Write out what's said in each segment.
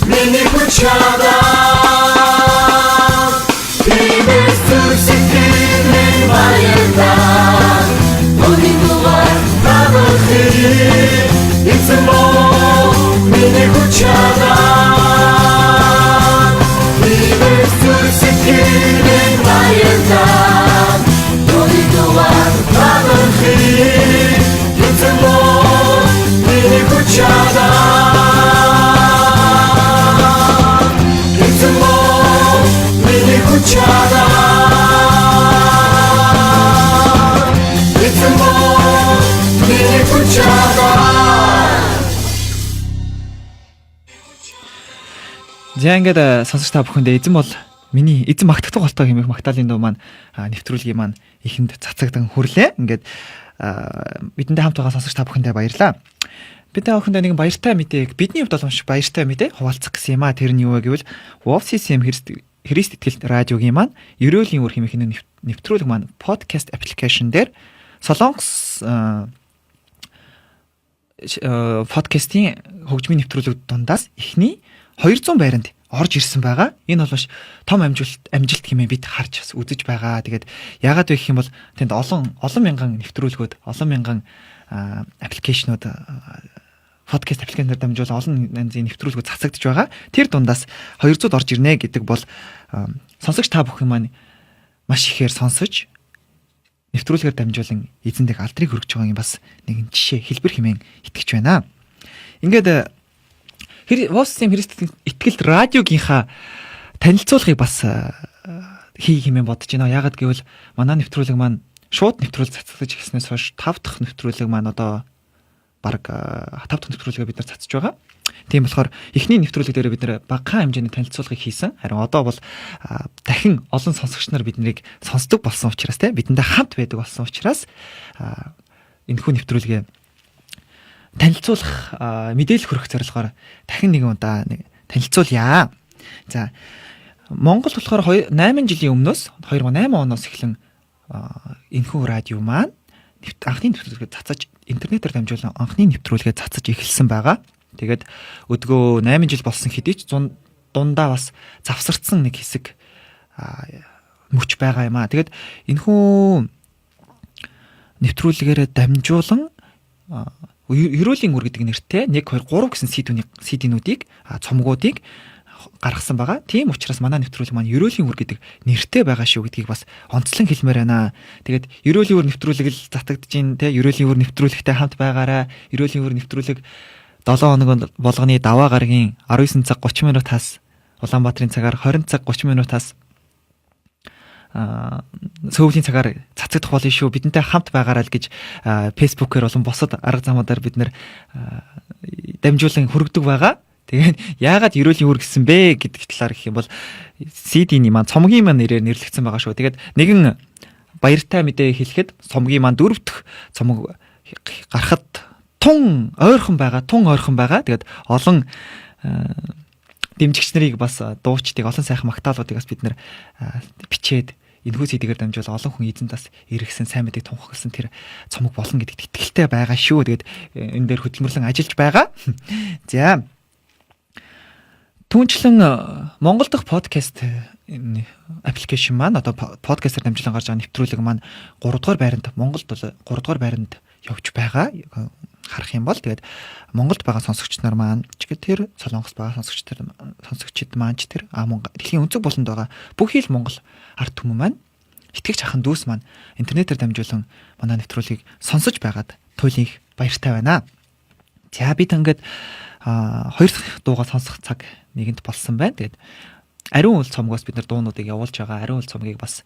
Миний хүчээр Тиймээс зүсэхин баярлаа Өнөөдөр тавхий эцмоо миний хүчээр Тиймээс зүсэхин баярлаа Өнөөдөр тавхий эцмоо миний хүчээр За ингээд сонсогч та бүхэндээ эзэн бол миний эзэн магтагдах болтой хэмээх магтаалын дуу маань нэвтрүүлгийн маань ихэнд цацагдан хүрлээ. Ингээд бидэндээ хамт байгаа сонсогч та бүхэндээ баярлалаа. Бид та бүхэндээ нэгэн баяртай мэдээг бидний хувьд боломж баяртай мэдээ хуваалцах гэсэн юм аа. Тэр нь юу вэ гэвэл WOFCCM Христ итгэлт радиогийн маань ерөөлийн үр хэмээх нэвтрүүлэг маань podcast application дээр Солонгос подкастын хөгжмийн нэвтрүүлэг дундаас эхний 200 байранд орж ирсэн байгаа. Энэ бол маш том амжилт хэмээн бид харж үзэж байгаа. Тэгээд яагаад вэ гэх юм бол тэнд олон мянган нэвтрүүлгүүд, олон мянган аппликейшнууд подкаст аппликейшнээр дамжуулан олон янзын нэвтрүүлгүүд цацагдж байгаа. Тэр дундаас 200-д орж ирнэ гэдэг бол сонсогч та бүхэн маань маш ихээр сонсож нэвтрүүлгээр дамжуулан эзэндээ алдрыг хүргэж байгаа юм бас нэгэн жишээ хэлбэр хэмээн итгэж байна. Ингээд WOFCCM Христ итгэлт радиогийнхаа танилцуулгыг бас хийх хэмээн бодож байна. Яагаад гэвэл манай нэвтрүүлэг маань шууд нэвтрүүлэг цацгаж эхэлснээс хойш 5 дахь нэвтрүүлэг маань одоо бараг 5 дахь нэвтрүүлгээ бид нар цацж байгаа. Тийм болохоор эхний нэвтрүүлэг дээр бид нар багахан хэмжээний танилцуулгыг хийсэн. Харин одоо бол дахин олон сонсогч нар биднийг сонсдог болсон учраас бидэндээ хамт байдаг болсон учраас энэхүү нэвтрүүлгээ танилцуулах мэдээлэл хүргэх зорилгоор дахин нэгэн удаа танилцуулъя. За Монгол болохоор 8 жилийн өмнөөс 2008 оноос эхлэн энэхүү радио маань анхны нэвтрүүлгээ цацаж интернетээр дамжуулан анхны нэвтрүүлгээ цацаж эхэлсэн байгаа. Тэгээд өдгөө 8 жил болсон хэдий ч дундаа бас завсарцсан нэг хэсэг мөч байгаа юм аа. Тэгээд энэхүү нэвтрүүлгээр дамжуулан ерөөлийн үр гэдэг нэртэй 1 2 3 гэсэн CD-нүүдийг цомгуудыг гаргасан байгаа. Тийм учраас манай нэвтрүүлэг маань ерөөлийн үр гэдэг нэртэй байгаа шүү гэдгийг бас онцлон хэлмээр байна. Тэгээд ерөөлийн үр нэвтрүүлэг л затагдж гин те ерөөлийн үр нэвтрүүлэгтэй хамт байгаараа. Ерөөлийн үр нэвтрүүлэг 7 хоног болгоны даваа гарагийн 19 цаг 30 минутаас Улаанбаатарын цагаар 20 цаг 30 минутаас сүүлийн цагаар цацагдах болно шүү. Бидэнтэй хамт байгаарай л гэж фэйсбүүкээр болон бусад арга замуудаар бид нэр дамжуулан хүргэдэг байгаа. Тэгээд яагаад ерөөлийн үр гэсэн бэ гэдэг талаар гэх юм бол CD-ний маань цомгийн маань нэрээр нэрлэгдсэн байгаа шүү. Тэгээд нэгэн баяртай мэдээ хэлэхэд цомгийн маань 4 дахь цомог гарахад тун ойрхон байгаа. Тэгээд олон дэмжигч нарыг бас дуучдыг олон сайхан магтаалуудыг бас бид нэр бичээд энэхүү CD-гээр дамжуулан олон хүн эзэнд бас иргэсэн сайн мэдээ тунхагласан тэр цомог болно гэдэгт итгэлтэй байгаа шүү. Тэгээд энэ дээр хөдөлмөрлөн ажиллаж байгаа. За түүнчлэн Монгол дахь подкаст аппликейшн маань одоо подкастаар дамжуулан гарч байгаа нэвтрүүлэг маань 3 дугаар байранд Монголд бол 3 дугаар байранд явж байгаа. Харах юм бол тэгээд Монголд байгаа сонсогч нар маань ч тэр Солонгос байгаа сонсогчид маань ч тэр дэлхийн өнцөг болонд байгаа бүхий л Монгол ард түмэн маань итгэгч ахын дүүс маань интернетээр дамжуулан манай нэвтрүүлгийг сонсож байгаад туйлын их баяртай байна. За бид ингээд 2 дахь дуугаа сонсох цаг нэгэнд болсон байна. Тэгээд ариун үл цомгоос бид нар дуунуудыг явуулж байгаа. Ариун үл цомгийг бас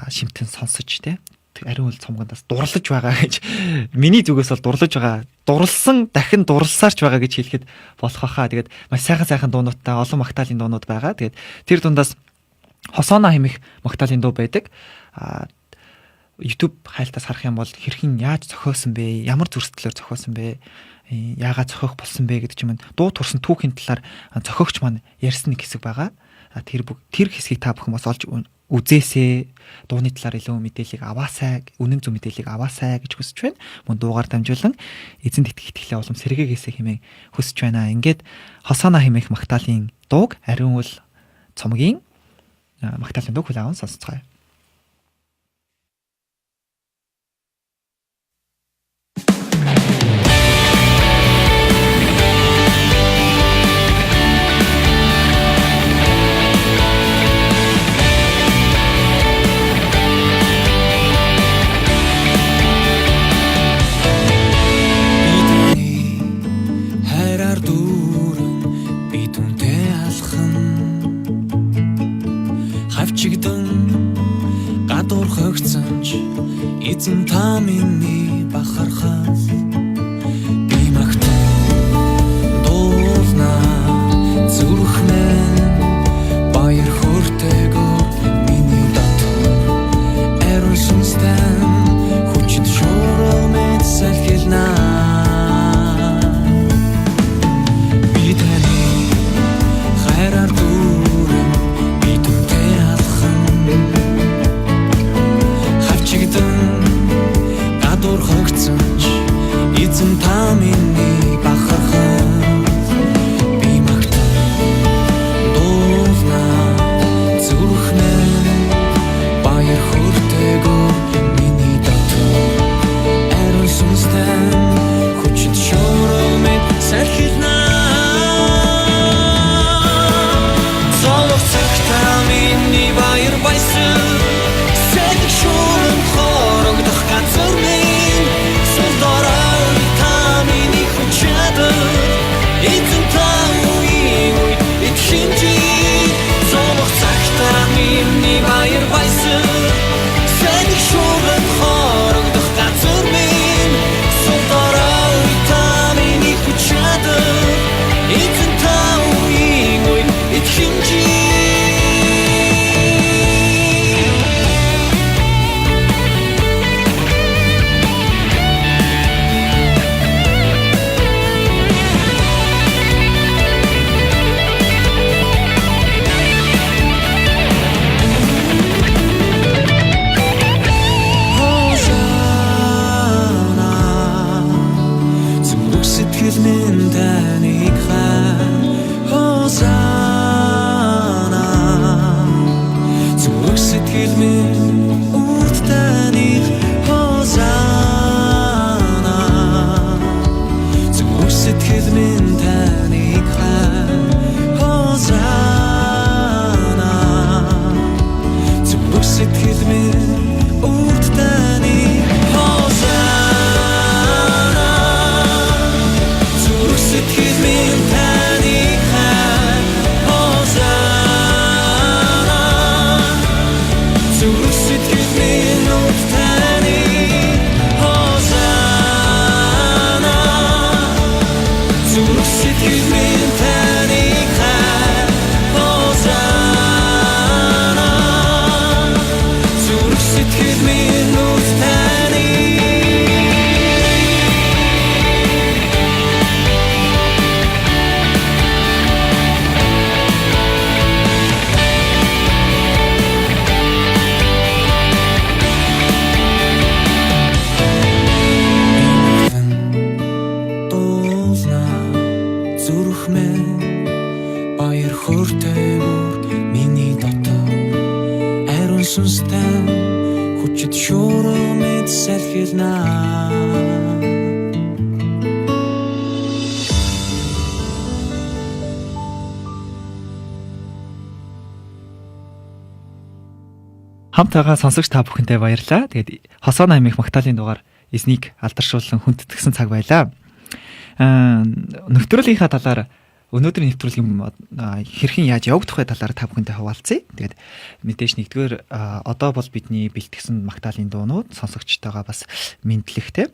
шимтэн сонсож те ариун үл цомгондоос дурлаж байгаа гэж миний зүгээс бол дурлаж байгаа. Дурлсан дахин дурлсаарч байгаа гэж хэлэхэд болох хаа. Тэгээд маш сайхан дуунуудтай олон магтаалын дуунууд байгаа. Тэгээд тэр дундаас Хосоно хэмэх магтаалын дуу байдаг. YouTube хайлтаас харах юм бол хэрхэн яаж зохиосон бэ? Ямар зөрсдлөөр зохиосон бэ? Яагаад зохиох болсон бэ гэдэг чинь дуу турсан түүхийн талаар зохиогч маань ярьсан нэг хэсэг байгаа. Тэр хэсгийг та бүхэн бас олж үзээсээ дууны талаар илүү мэдээллийг аваасай, үнэн зөв мэдээллийг аваасай гэж хүсэж байна. Мөн дуугаар дамжуулан эзэнт итгэлээ улам сэргээгээсэй хэмээн хүсэж байна. Ингээд Хосоно хэмээх магтаалын дууг ариун үл цомгийн магтаалын дууг хүлээн аван сонсцгоё. Эзэн та миний бахархаас би магтан дуулна зүрх минь баяр хөөртэйгээр миний дотор ариун сүнстэй хүчит шуурмэд салхилна би таны хайраар дүүрэн би түнтэй алхан хавчигдан хогцонч эзэн та миний бахархаас би магтан дуулна зүрх минь баяр хөөртэйгээр миний дотор ариун сүнстэй хүчит шуурмэд салхилна зовлон цагта миний баяр баясал сэлэг шуурм хорогдох газар минь эзэн та үе итхинжи зовох цагтаа миний баяр баясал сэлэг шуурм хорогдох газар минь сулдараа та миний хүч чадал эзэн та үе итхинжи Хамтаага сонсогч та бүхэнтэй баярлалаа. Тэгээд Хосоно хэмээх магтаалын дугаар эзнийг алдаршуулсан хүндэтгсэн цаг байлаа. Нэвтрүүлгийнхаа талаар өнөөдрийн нэвтрүүлгийн хэрхэн яаж явагдах вэ талаар та бүхэнтэй хуваалцъя. Тэгээд мэдээж нэгдүгээр одоо бол бидний бэлтгэсэн магтаалын дуунууд сонсогчтойгоо бас мэдлэгтэй.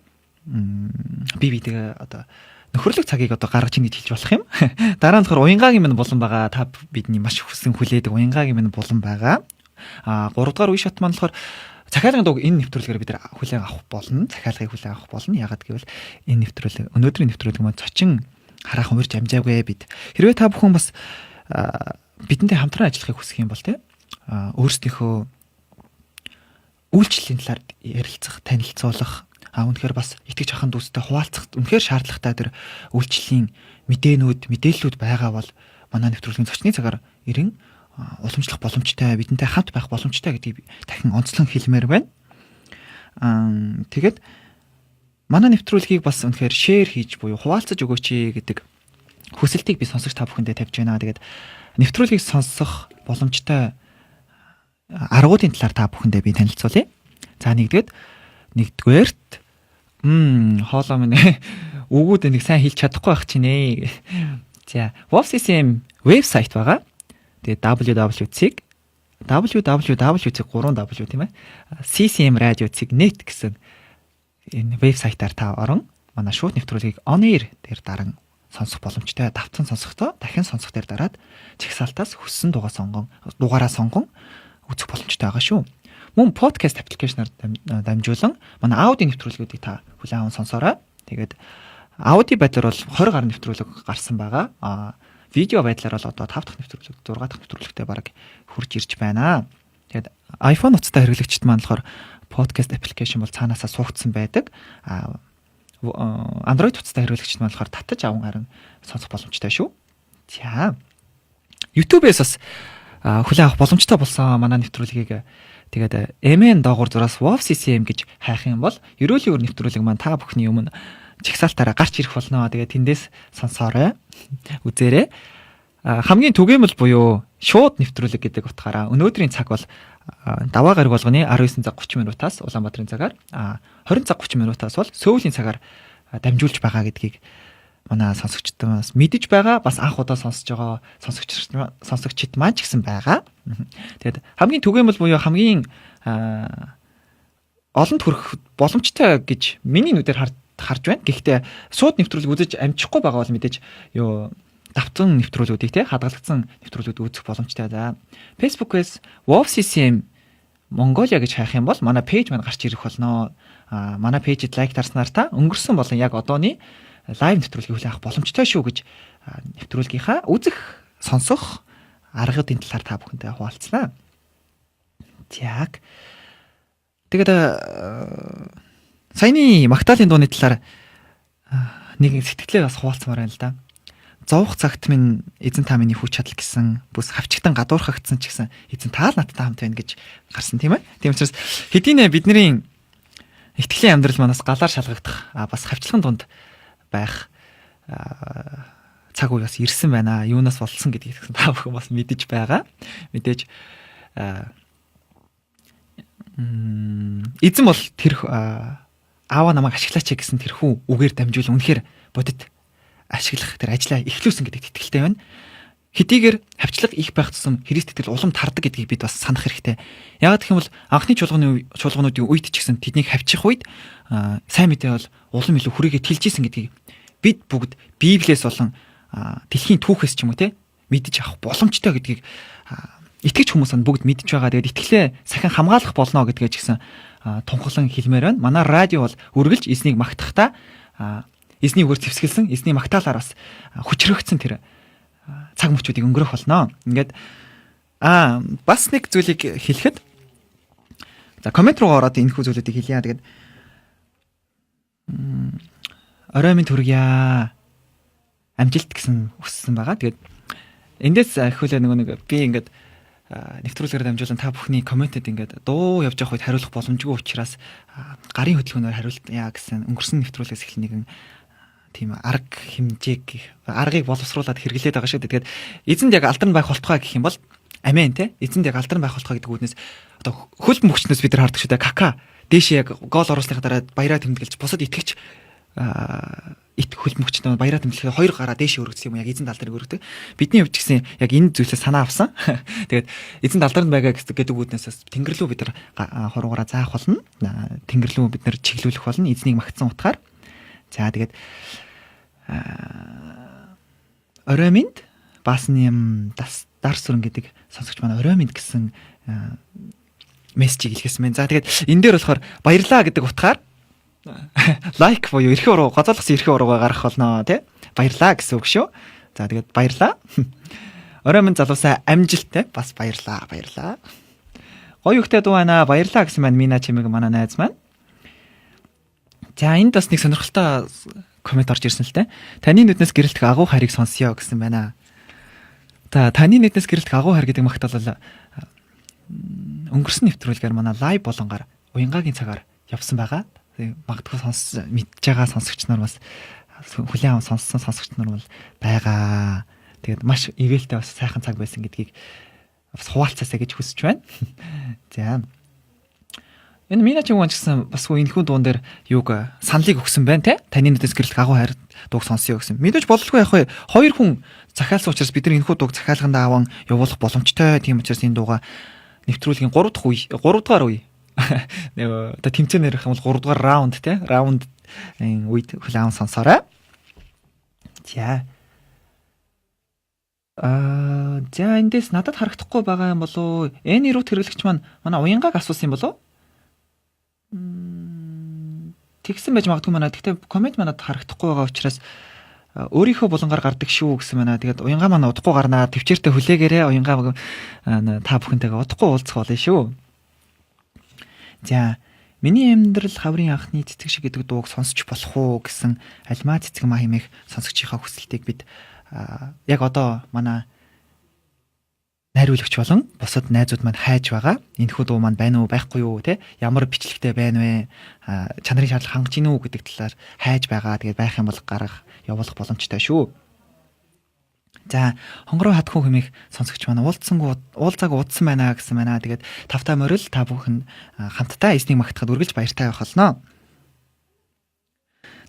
Би бидэгээ одоо нөхөрлөг цагийг одоо гаргаж ийн гэж хэлж болох юм. Дараа нь болохоор уянгагийн минь булан байгаа. Та бидний маш хүссэн хүлээдэг уянгагийн минь булан байгаа. 3 дугаар үе шат маань болохоор захиалгын дууг энэ нэвтрүүлгээр бид хүлээн авах болно. Захиалгыг хүлээн авах болно. Ягаад гэвэл энэ нэвтрүүлэг өнөөдрийн нэвтрүүлэг маань цочин хараахан урьж амжаагүй бид. Хэрвээ та бүхэн бас бидэнтэй хамтран ажиллахыг хүсэх юм бол өөрсдийнхөө үйлчлэлийн талаар ярилцах, танилцуулах үнэхээр бас итгэж ахын дүүстэй хуваалцах үнэхээр шаардлагатай тэр үйлчлэлийн мэдээллүүд байгаа бол манай нэвтрүүлгийн зочны цагаар ирэн уламжлах боломжтой, бидэнтэй хамт байх боломжтой гэдгийг дахин онцлон хэлмээр байна. Тэгээд манай нэвтрүүлгийг бас үнэхээр шеэр хийж буюу хуваалцаж өгөөч гэдэг хүсэлтийг би сонсогч та бүхэндээ тавьж байна. Тэгээд нэвтрүүлгийг сонсох боломжтой аргуудын талаар та бүхэндээ би танилцуулъя. За нэгдүгээрт хоолоо минь өгөөд нэг сайн хэлж чадахгүй байх чинь ээ. За, WOFCCM вебсайт байгаа. Тэгээд www.3w тийм ээ. ccmradio.net гэсэн энэ вебсайтаар та орон манай шууд нэвтрүүлгийг on air дээр даран сонсох боломжтой. Давтсан сонсохдоо дахин сонсох дээр дараад чагсаалтаас хүссэн дугаараа сонгон үзэх боломжтой байгаа шүү. Мөн подкаст аппликейшнаар дамжуулан манай аудио нэвтрүүлгүүдийг та хүлээн аван сонсоорой. Тэгээд аудио байдлаар бол 20 гаруй нэвтрүүлэг гарсан байгаа. Видео байдлаар бол одоо 5 дахь нэвтрүүлэг, 6 дахь нэвтрүүлэгтээ бараг хурж ирж байна. Тэгээд iPhone утастай хэрэглэгчид маань болохоор подкаст аппликейшн бол цаанаасаа суугдсан байдаг. Android утастай хэрэглэгчид маань болохоор татаж аван харин сонсох боломжтой шүү. За. YouTube-ээс бас хүлээн авах боломжтой болсон манай нэвтрүүлгийг тэгээд MN доогуур зураас WOFCCM гэж хайх юм бол ерөөлийн өөр нэвтрүүлэг маань та бүхний өмнө чагсаалтаараа гарч ирэх болно. Тэгээд тэндээс сонсоорой. Үзээрэй. Хамгийн түгээмэл буюу шууд нэвтрүүлэг гэдэг утгаараа өнөөдрийн цаг бол даваа гараг болгоны 19 цаг 30 минутаас Улаанбаатарын цагаар 20 цаг 30 минутаас бол Сөүлийн цагаар дамжуулж байгаа гэдгийг манай сонсогчдоос мэдэж байгаа. Бас анх удаа сонсож байгаа сонсогчид маань ч гэсэн байгаа. Тэгээд хамгийн түгээмэл буюу хамгийн олонд хүрэх боломжтой гэж миний нүдээр харж байна. Гэхдээ шууд нэвтрүүлэг үзэж амжихгүй байгаа бол мэдээж давтан нэвтрүүлгүүдийг хадгалагдсан нэвтрүүлгүүд үзэх боломжтой. За Facebook-ээс WOFCCM Mongolia гэж хайх юм бол манай пэйж маань гарч ирэх болно. Манай пэйжид лайк дарснаар та өнгөрсөн болон яг одооний лайв нэвтрүүлгийг хүлээн авах боломжтой шүү гэж нэвтрүүлгийнхаа үзэх, сонсох аргуудын талаар та бүхэндээ хуваалцлаа. Яг тэгээд саяны Магдалины дууны талаар нэг сэтгэлээ бас хуваалцмаар байна л да. Зовх цагт минь эзэн та миний хүч чадал гэсэн бүс хавчигтан гадуурхагдсан ч гэсэн эзэн таал надтай хамт байна гэж гарсан тийм ээ. Тийм учраас хэдийнэ бидний итгэлийн амьдрал манаас галаар шалгагдах бас хавчлагын дунд байх цаг үе бас ирсэн байна. Юунаас болсон гэдгийг та бүхэн бас мэдэж байгаа. Мэдээж эзэн бол тэр аава намайг ашиглаач гэсэн тэрхүү үгээр дамжуул үнэхээр бодит ашиглах тэр ажлаа эхлүүлсэн гэдэгт итгэлтэй байна. Хэдийгээр хавчлага их байх тусам Христ итгэл улам тардаг гэдгийг бид бас санах хэрэгтэй. Яагаад гэх юм бол анхны чуулгануудын үед ч гэсэн тэднийг хавчих үед сайн мэдээ бол улам илүү хүрээгээ тэлжсэн гэдгийг бид бүгд Библиэс болон дэлхийн түүхээс ч юм уу те мэдж авах боломжтой гэдгийг итгэж хүмүүс нь бүгд мэдж байгаа. Тэгээд итгэлээ сахин хамгаалах болно гэдгээ ч гэсэн тунхаглан хэлмээр байна. Манай радио бол үргэлж эзнийг магтахдаа эзний үгээр зэвсгэлсэн, эзний магтаалаар бас хүчрэгдсэн тэр цаг мөчүүдийг өнгөрөх болно. Ингээд бас нэг зүйлийг хэлэхэд за коммент руу ороод энэ хүү зүйлүүдийг хэлье. Тэгээд орой минь төргийа амжилт гэсэн үссэн байгаа. Тэгээд эндээс ахиулаа нэг би ингээд нэвтрүүлгээр дамжуулан та бүхний комментэд ингээд дуу явж явах үед хариулах боломжгүй учраас гарын хөдөлгөөнөөр хариулъя гэсэн өнгөрсөн нэвтрүүлгээс эхлэн нэгэн тийм аргыг боловсруулад хэрэглээд байгаа шүү дээ. Тэгээд эзэнд яг алдарн байх болтугай гэх юм бол амен те эзэнд яг алдарн байх болтугай гэдэг үгнээс одоо хөл мөхчнөөс бид нар хардаг шүү дээ. Кака дээшээ яг гол оруулсныхаа дараа баяраа тэмдэглэж бусад итгэж хөл мөхчнөө баяраа тэмдэглэхэд хоёр гараа дээшээ өргөцсөн юм яг эзэнд алдарыг өргөдөг. Бидний хувьд ч гэсэн яг энэ зүйлээс санаа авсан. Тэгээд эзэнд алдарн байгаа гэдэг үгнээс тэнгэрлүү бид нар хуруугаараа заах болно. Тэнгэрлүү бид нар чиглүүлэх болно эзнийг магтсан утгаар. За тэгээд орой минь баасны юм дарс сүрэн гэдэг сонсогч манай орой минь гэсэн мессежийг илгээсэн байна. За тэгээд энэ дээр болохоор баярлаа гэдэг утгаар лайк буюу эрхээ уруу гоцоолгосон эрхээ уруугаа гаргах болно тий. Баярлаа гэсэн үг шүү. За тэгээд баярлаа. Орой минь залуусаа амжилттай бас баярлаа. Гоё ихтэй дуу байна. Баярлалаа гэсэн байна. Мина чимэг манай найз маань. За энд бас нэг сонирхолтой коммент орж ирсэн л дээ. Таны нүднээс гэрэлтэх агуу хайрыг сонсё гэсэн байна. За таны нүднээс гэрэлтэх агуу хайр гэдэг магтаал бол өнгөрсөн нэвтрүүлгээр манай лайв болонгаар уянгагийн цагаар явсан байгаа. Магадгүй мэдж байгаа сонсогч нар бас хүлээн аван сонссон сонсогч нар бол байгаа. Тэгээд маш ивэлтэй бас сайхан цаг байсан гэдгийг бас хуваалцаасаа гэж хүсэж байна. За энэ Мина ч юм гэсэн бас энэхүү дуун дээр юуг саналыг өгсөн байна те. Таны нүднээс гэрэлтэх агуу хайр дууг сонсё гэсэн. Мэдээж бололгүй яг хоёр хүн захиалсан учраас бид нар энэхүү дууг захиалгандаа аван явуулах боломжтой. Тийм учраас энэ дууга нэвтрүүлгийн 3 дугаар үе. Нэг одоо тэмцээнээр их юм бол 3 дугаар раунд те. Раунд үед хүлээн сонсоорой. За. За эндээс надад харагдахгүй байгаа юм болов. Энэ рут хэрэглэгч маань манай уянгааг асуусан юм болов? Тэгсэн байж магадгүй манай. Гэхдээ коммент манад харагдахгүй байгаа учраас өөрийнхөө булангаар гардаг шүү гэсэн байна. Тэгээд уянгаа маань удахгүй гарнаа. Төвчээртэй хүлээгээрээ уянгаа та бүхэнтэйгээ удахгүй уулзах болно шүү. За миний амьдрал хаврын анхны цэцэг шиг гэдэг дууг сонсч болох уу гэсэн альмаа цэцэг маа хэмээх сонсогчийнхаа хүсэлтийг бид яг одоо манай найруулагч болон бусад найзууд маань хайж байгаа. Энэхүү дуу маань байна уу, байхгүй юу те? Ямар бичлэгтэй байна вэ? Чанарын шаардлага хангаж гинүү гэдэг талаар хайж байгаа. Тэгээд байх юм бол гаргах, явуулах боломжтой шүү. За, хонгороо хатхуу хэмээх сонсогч маань уулзааг удсан байна гэсэн байна. Тэгээд тавтай морил та бүхэн хамтдаа эснийг магтахад үргэлж баяртай байх болно.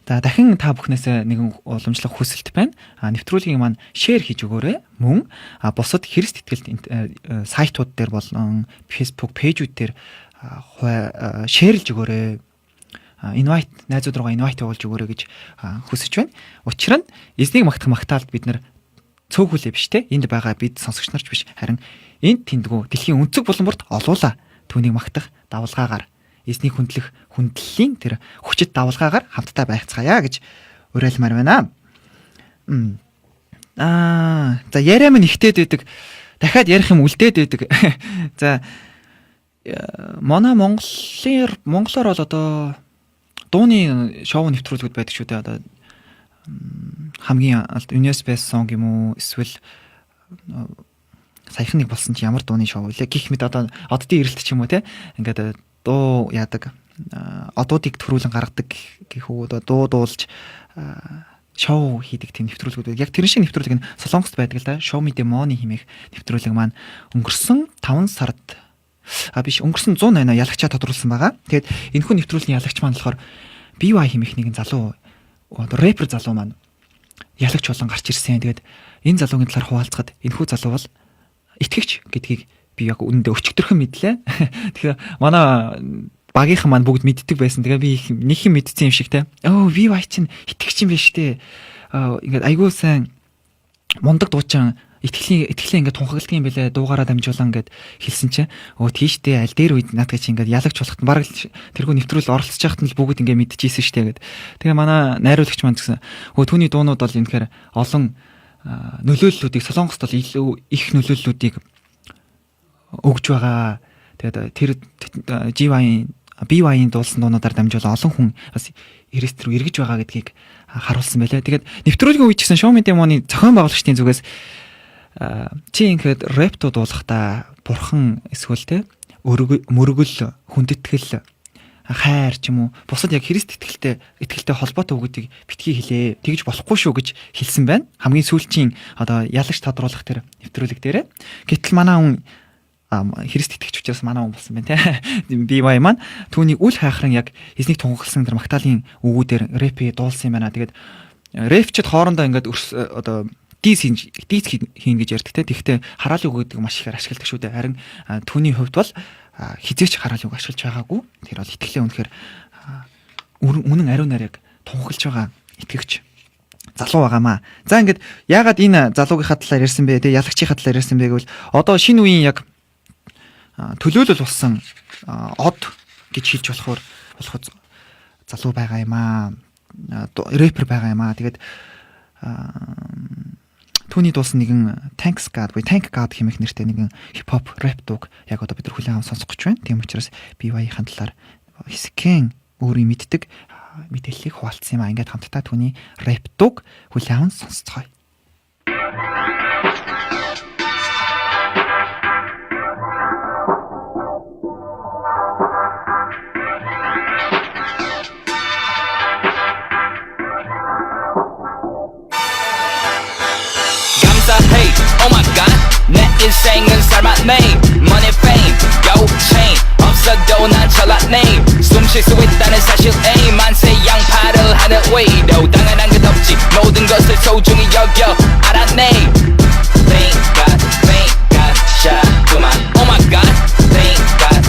За дахин та бүхнээс нэгэн уламжлах хүсэлт байна. Нэвтрүүлгийн маань шеэр хийж өгөөрэй. Мөн бусад Христ итгэлт сайтууд дээр болон Facebook пэйжүүд дээр шеэрлж өгөөрэй. Invite найзууд руугаа invite явуулж өгөөрэй гэж хүсэж байна. Учир нь эзнийг магтах магтаалд бид нар цөөхүүлээ биш те. Энд байгаа бид сонсогч нарч биш. Харин энд тэндгүү дэлхийн өнцөг булан бүрт олуула. Түүнийг магтах давалгаагаар эзнийг хүндлэлийн тэр хүчит давалгаагаар хамтдаа байцгаая гэж уриалмаар байна. За яриа минь ихтэйд байдаг. Дахиад ярих юм үлдээд байдаг. За манай монголоор бол одоо дууны шоу нэвтрүүлгүүд байдаг шүү дээ. Одоо хамгийн Universe Song юм уу эсвэл саяхан нэг болсон чи ямар дууны шоу вэ гэх мэт одоо оддын эрэлт ч юм уу те ингээд дуу яадаг одуудыг төрүүлэн гаргадаг гэх үү дуу дуулж шоу хийдэг тийм нэвтрүүлгүүд. Яг тэр шиг нэвтрүүлэг нь Солонгост байдаг л да. Show Me the Money хэмээх нэвтрүүлэг маань өнгөрсөн 5 сард өнгөрсөн 180 ялагчаа тодруулсан байгаа. Тэгээд энэхүү нэвтрүүлгийн ялагч маань болохоор BY хэмээх нэгэн залуу рэпер залуу маань ялагч болон гарч ирсэн. Тэгээд энэ залуугийн талаар хуваалцахад энэхүү залуу бол итгэгч гэдгийг би яг үнэндээ өчигдөрхөн мэдлээ. Тэгэхээр манай багийнхан маань бүгд мэддэг байсан. Тэгээ би нэг юм мэдсэн юм шиг те. BY чинь итгэгч юм биш үү? Ингээд айгүй сайн мундаг дуучин итгэлээ ингээд тунхагладаг юм бэлээ дуугаараа дамжуулан ингээд хэлсэн чинь тийштэй аль дээр үед наадах чи ингээд ялагч болохт баг тэрхүү нэвтрүүл оролцож байхад нь л бүгд ингээд мэдчихсэн штэ гэд. Тэгээ манай найруулагч маань гэсэн түүний дуунууд бол үнэхээр олон нөлөөллүүдийг Солонгост бол илүү их нөлөөллүүдийг өгж байгаа. Тэгээд тэр BY-ийн дуулсан дуунуудаар дамжуулан олон хүн бас Христ рүү эргэж байгаа гэдгийг харуулсан байлаа. Тэгээд нэвтрүүлгийн үед гэсэн Show Me the Money зохион байгуулагчдын зүгээс чи ингээд рэп дуулахдаа бурхан эсвэл те мөргөл хүндэтгэл хайр ч юм уу бусад яг Христ итгэлтэй холбоотой үгүүдийг битгий хэлээ. Тэгж болохгүй шүү гэж хэлсэн байна. Хамгийн сүүлчийн одоо ялагч тодруулах тэр нэвтрүүлэг дээрээ. Гэтэл манай хүн Христ итгэж учраас манай хүн болсон байна те. BY маань түүний үл хайхран яг эзнийг тунхагласан тэр магтаалын өгүүдээр рэпи дуулсан юм байна. Тэгээд рэпчд хоорондоо ингээд одоо диз хийн гэж ярьдаг те. Тэгэхдээ хараалын үг гэдэг маш ихээр ашигладаг шүү дээ. Харин түүний хувьд бол хизээч хараалын үг ашиглаж байгаагүй. Тэр бол итгэлээ үнэхээр үнэн ариунаар яг тунхаглаж байгаа итгэгч залуу байгаамаа. За ингээд яагаад энэ залуугийнхаа талаар ярьсан бэ те? Ялагчийнхаа талаар ярьсан бэ гэвэл одоо шинэ үеийн яг төлөөлөл болсон од гэж хэлж болохоор залуу байгаа юм аа. Рэпер байгаа юм аа. Тэгээд Түүний дуусан нэгэн Thank God хэмээх нэртэй нэгэн хипхоп рэп дууг яг одоо бид нар хүлээн аван сонсох гэж байна. Тийм учраас BY-ийн талаар хэсгэн өөрийн мэддэг мэдээллийг хуваалцсан юм а. Ингээд хамтдаа түүний рэп дууг хүлээн аван сонсцгоё. Hey, oh my god 내 인생은 삶았네 Money, fame, yo, chain 없어도 난 잘났네 숨 쉴 수 있다는 사실 에이 만세 양파를 하는 위로 당연한 것 없지 모든 것을 소중히 여겨 알았네 Thank God, shout to my oh my god Thank God,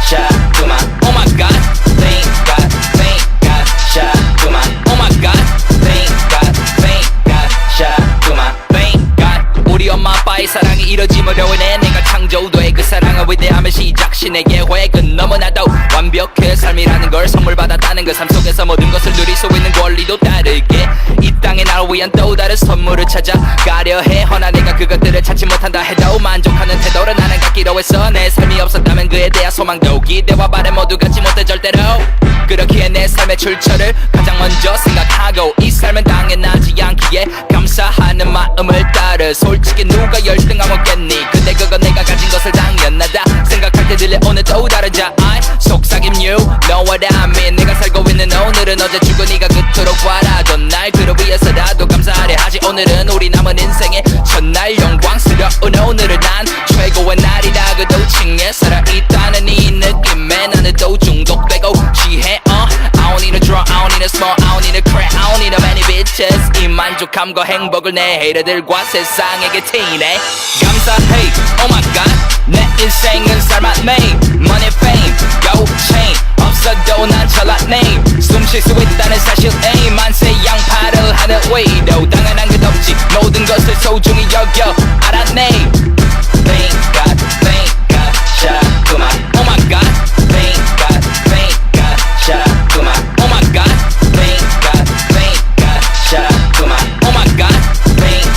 shout to my oh my god Thank God, shout to my oh my god Thank God, shout to my 우리 엄마 아빠의 사랑이 이뤄짐으로 인해 내가 창조돼 그 사랑은 위대함의 시작 신의 계획은 너무나도 완벽해 삶이라는 걸 선물 받았다는 그 삶 속에서 모든 것을 누릴 수 있는 권리도 다르게 이 땅에 나를 위한 또 다른 선물을 찾아 가려 해 허나 내가 그것들을 찾지 못한다 해도 만족하는 태도를 나는 갖기로 했어 내 삶이 없었다면 그에 대한 소망도 기대와 바람 모두 갖지 못해 절대로 그렇기에 내 삶의 출처를 가장 먼저 생각하고 이 삶은 당연하지 않기에 감사하는 마음을 따라 솔직히 누가 열등하겠니 근데 그건 내가 가진 것을 당연하다 생각할 때 들려오는 또 다른 자아 속삭임 you know what I mean 내가 살고 있는 오늘은 어제 죽은 네가 그토록 바라던 날 그를 위해서라도 감사하려 하지 오늘은 우리 남은 인생의 첫날 영광스러운 오늘은 난 최고의 날이다 그도 칭해 살아있다는 이 느낌에 나는 또 중독되고 취해 I don't need a draw, I don't need a small, I don't need a crack, I don't need a many bitches 이 만족함과 행복을 내 헤이터들과 세상에게 티내 감사해, oh my god 내 인생은 삶았네 Money, fame, yo, chain 없어도 난 잘났네 숨 쉴 수 있다는 사실 에이 만세 양파를 하는 위로 당연한 것 없지 모든 것을 소중히 여겨 알았네 Thank God, shout to my oh my god Thank God, shout to my oh my god Thank God, shout to my oh my god Thank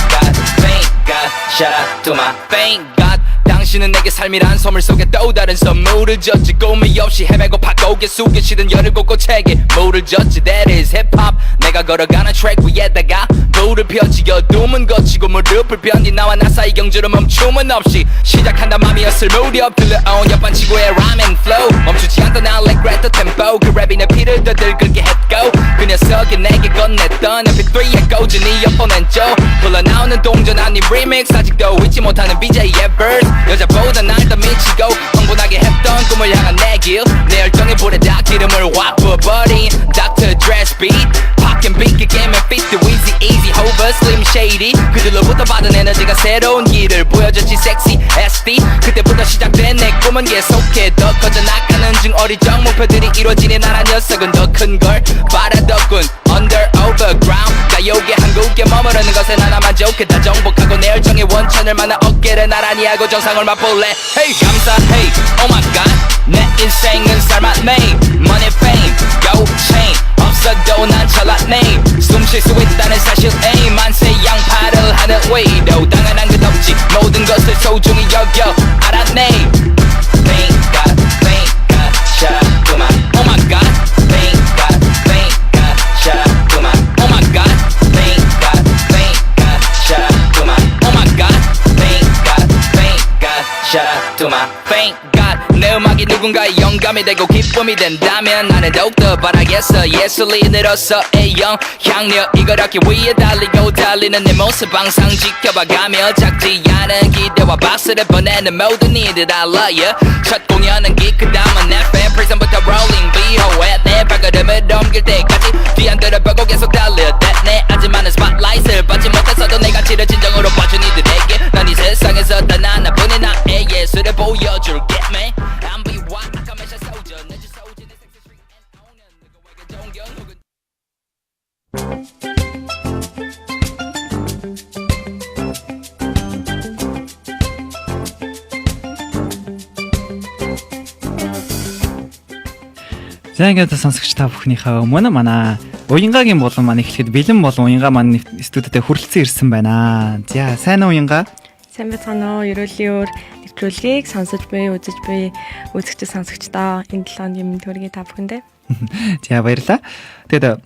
God, shout to my thank God 당신은 내게 삶이란 선물 속에 또 다른 선물을 줬지 꿈이 없이 헤매고 파고개 숙이시던 열을 꼿꼿하게 물을 줬지 That is hip-hop 내가 걸어가는 트랙 위에다가 불을 펴지 어둠은 거치고 무릎을 변디 나와 나 사이 경주를 멈춤은 없이 시작한다 맘이었을 무렵 들려온 옆반치고의 rhyme and flow 멈추지 않던 나 like Greta Tempo 그 랩이 내 피를 더 들끓게 했고 그 녀석이 내게 건넸던 MP3에 꽂은 이어폰 왼쪽 흘러나오는 동전 아닌 리믹스 아직도 잊지 못하는 BJ의 verse 여자보다 날 더 미치고 흥분하게 했던 꿈을 향한 내 길 내 열정의 불에 다 기름을 확 부어버린 Dr. Dre beat Pocket beat 그 게임에 fit the Weezy Easy Hover Slim Shady 그들로부터 받은 에너지가 새로운 길을 보여줬지 Sexy SD 그때부터 시작된 내 꿈은 계속해 더 커져 나가는 중 어리적 목표들이 이루어지는 나란 녀석은 더 큰 걸 바라더군 Under overground 가요계 한국에 머무르는 것에 나나 만족해 다 정복하고 내 열정의 원천을 만나 어깨를 나란히 하고 정상을 맛볼래 Hey 감사해 oh my god 내 인생은 삶았네 Money, fame, yo, chain 없어도 난 잘났네 숨 쉴 수 있다는 사실 에이 만세 양파를 하는 위로 당연한 것 없지 모든 것을 소중히 여겨 알았네 Thank God, shout to my oh my god Thank God, shout to my oh my god Thank God, shout to my oh my god Thank God, shout to my thank God 내 음악이 누군가의 영감이 되고 기쁨이 된다면 나는 더욱더 바라겠어 예술이 늘어서 영향력 이걸 얻기 위해 달리고 달리는 내 모습 항상 지켜봐가며 작지 않은 기대와 박수를 보내는 모든 이들 I love you 첫 공연은 그 다음은 FM 프리즌부터 rolling BO에 내 발걸음을 옮길 때까지 뒤 안 돌아보고 계속 달려 내 아직 많은 스팟라이트를 받지 못했어도 내가 지를 진정으로 봐준 이들에게 난 이 세상에서 단 하나뿐인 나의 예술을 보여줄게 man I'm be white I come as a soldier 내 주 소진의 섹시 스트릿 and owner 누구에게 존경 혹은 За ингээд сонсогч та бүхнийхээ өмнө манай уянгагийн болон маань эхлэхэд бэлэн болон уянга маань студиуд хүрэлцэн ирсэн байна. За сайн уу уянга? Сайн байцгаана уу? Ерөөлийн өөр нэвтрүүлгийг сонсож буй, үзэж буй үзэгч сонсогчдоо энэ 7 өдрийн мэнд хүргэе та бүхэндээ. За баярлалаа. Тэгээд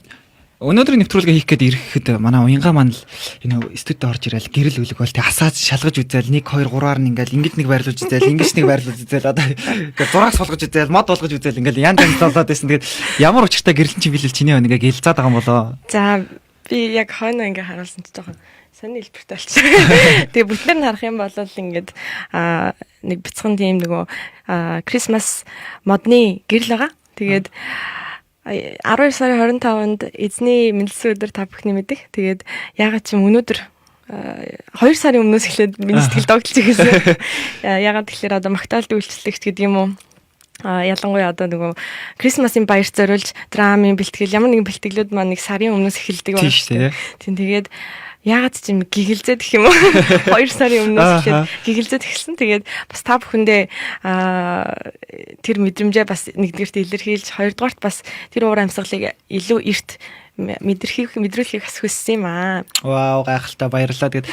өнөөдрийн нэвтрүүлгээ хийх гээд ирэхэд манай уянга маань л энэ студид орж ирэл гэрэл үлэг бол тэг асааж шалгаж үзэл 1 2 3-аар нь ингээл ингэж нэг байрлуулж үзэл ингэж нэг байрлуулж үзэл одоо ингээд зураг суулгаж үзэл мод болгож үзэл ингээл янз янз болоод байсан. Тэгээд ямар учиртай гэрэлэн чи билэл чиний ингээ гэлзаад байгаа юм болоо. За би яг хойно ингээ харуулсан ч жоохон сонир хэлбэртэй болчихсон. Тэгээ бүтээр нь харах юм бол ингээд нэг бяцхан тийм нөгөө Christmas модны гэрэл байгаа. Тэгээд 12 сарын 25-нд эзний мэндэлсэн өдөр та бүхний мэдэх. Тэгээд ягаад ч юм өнөөдөр 2 сарын өмнөөс эхлээд миний сэтгэл догтлж ирсэн. Ягаад тэгэхээр одоо магтаалт үйлчлэгч гэдэг юм уу? Ялангуяа одоо нөгөө Крисмасын баяр зориулж драмын бэлтгэл ямар нэгэн бэлтгэлүүд маань нэг сарын өмнөөс эхэлдэг байна. Тийм тэгээд ягаад ч юм гигэлзээд гэх юм уу 2 сарын өмнөөс эхлээд гигэлзээд эхэлсэн. Тэгээд бас та бүхэндээ тэр мэдрэмжээ бас нэгдүгээрт илэрхийлж, хоёрдугаарт бас тэр уур амьсгалыг илүү эрт мэдрүүлэхийг бас хүссэн юм аа. Вау гайхалтай баярлалаа. Тэгээд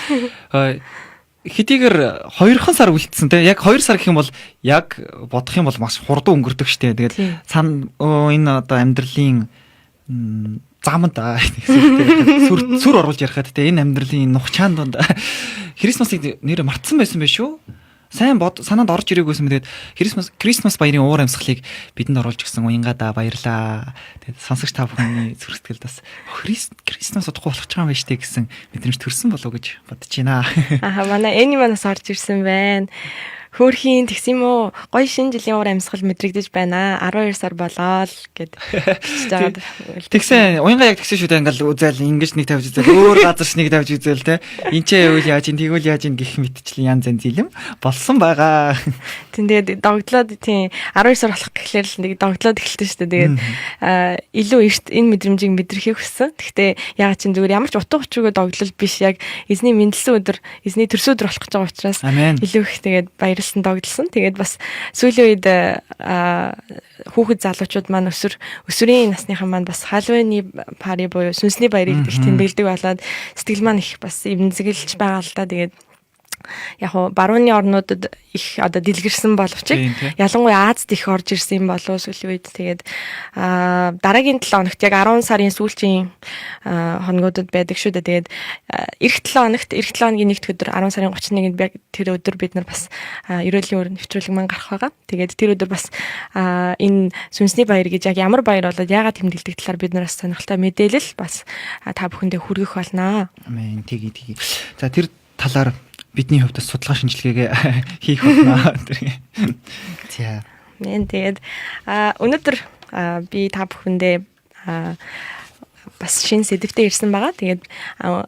хэдийгээр 2 сар үлдсэн те яг 2 сар гэх юм бол яг бодох юм бол маш хурдан өнгөрдөг штэ. Тэгээд энэ одоо амьдралын замд сүр оруулж ярихад те энэ амьдралын нухчаан донд Крисмасыг нэр мартсан байсан байх шүү. Сайн санаанд орж ирээгүйсэн мэт Крисмас баярын уур амьсгалыг бидэнд оруулж өгсөн уянгада баярлаа. Тэгээд сонсогч та бүхний зүрхсэтгэлд бас Крисмас удахгүй болох ч юм байна штэ гэсэн мэдрэмж төрсөн болов уу гэж бодож байна. Манай Эни манаас орж ирсэн байна. Хөөрхийн тэгсэн юм уу? Гоё шинэ жилийн уур амьсгал мэдрэгдэж байна. 12 сар болоод гэд. Тэгсэн уянга яг тэгсэн шүү дээ. Ингээл үзэл ингэж нэг тавьж үзэл өөр газарч нэг тавьж үзэл те. Энд ч үйл яаж ин тэгвэл яаж ин гэх мэтчлэн янз янз зилэм болсон байгаа. Тэгээд догтлоод тийм 12 сар болох гэхлээр л нэг догтлоод эхэлсэн шүү дээ. Тэгээд илүү эрт энэ мэдрэмжийг мэдрэхийг хүссэн. Гэхдээ ягаад ч зүгээр ямар ч утга учиргүй догтлол биш. Яг эзний мэндэлсэн өдөр, эзний төрсөн өдөр болох гэж байгаа учраас илүү их тэгээд баярлсан догдлсон. Тэгээд бас сүүлийн үед хүүхэд залуучууд маань өсвөрийн насныхан маань бас Halloween-ы пари буюу сүнсний баярыг их тэмдэглэдэг болоод сэтгэл маань их бас эмзэглэж байгаа л да. Тэгээд яг хоо барууны орнуудад их одоо дэлгэрсэн боловч ялангуяа Азад их орж ирсэн юм болов сүүлийн үед. Тэгээд дараагийн 7 хоногт яг 10 сарын сүүлчийн хоногудад байдаг шүү дээ. Тэгээд эх 7 хоногийн 1-р өдөр 10 сарын 31-нд тэр өдөр бид нар бас ерөөлийн өөр нэвтрүүлэг маань гарах байгаа. Тэгээд тэр өдөр бас энэ сүнсний баяр гэж яг ямар баяр болоод яагаад тэмдэглэдэг талаар бид нараас сонирхолтой мэдээлэл бас та бүхэндээ хүргэх болно. Амен. Тэгье. За тэр талаар бидний хувьд судалгаа шинжилгээгээ хийх болно. За. Тэгээд өнөөдөр би та бүхэндээ бас шинэ сэдвтэй ирсэн байгаа. Тэгээд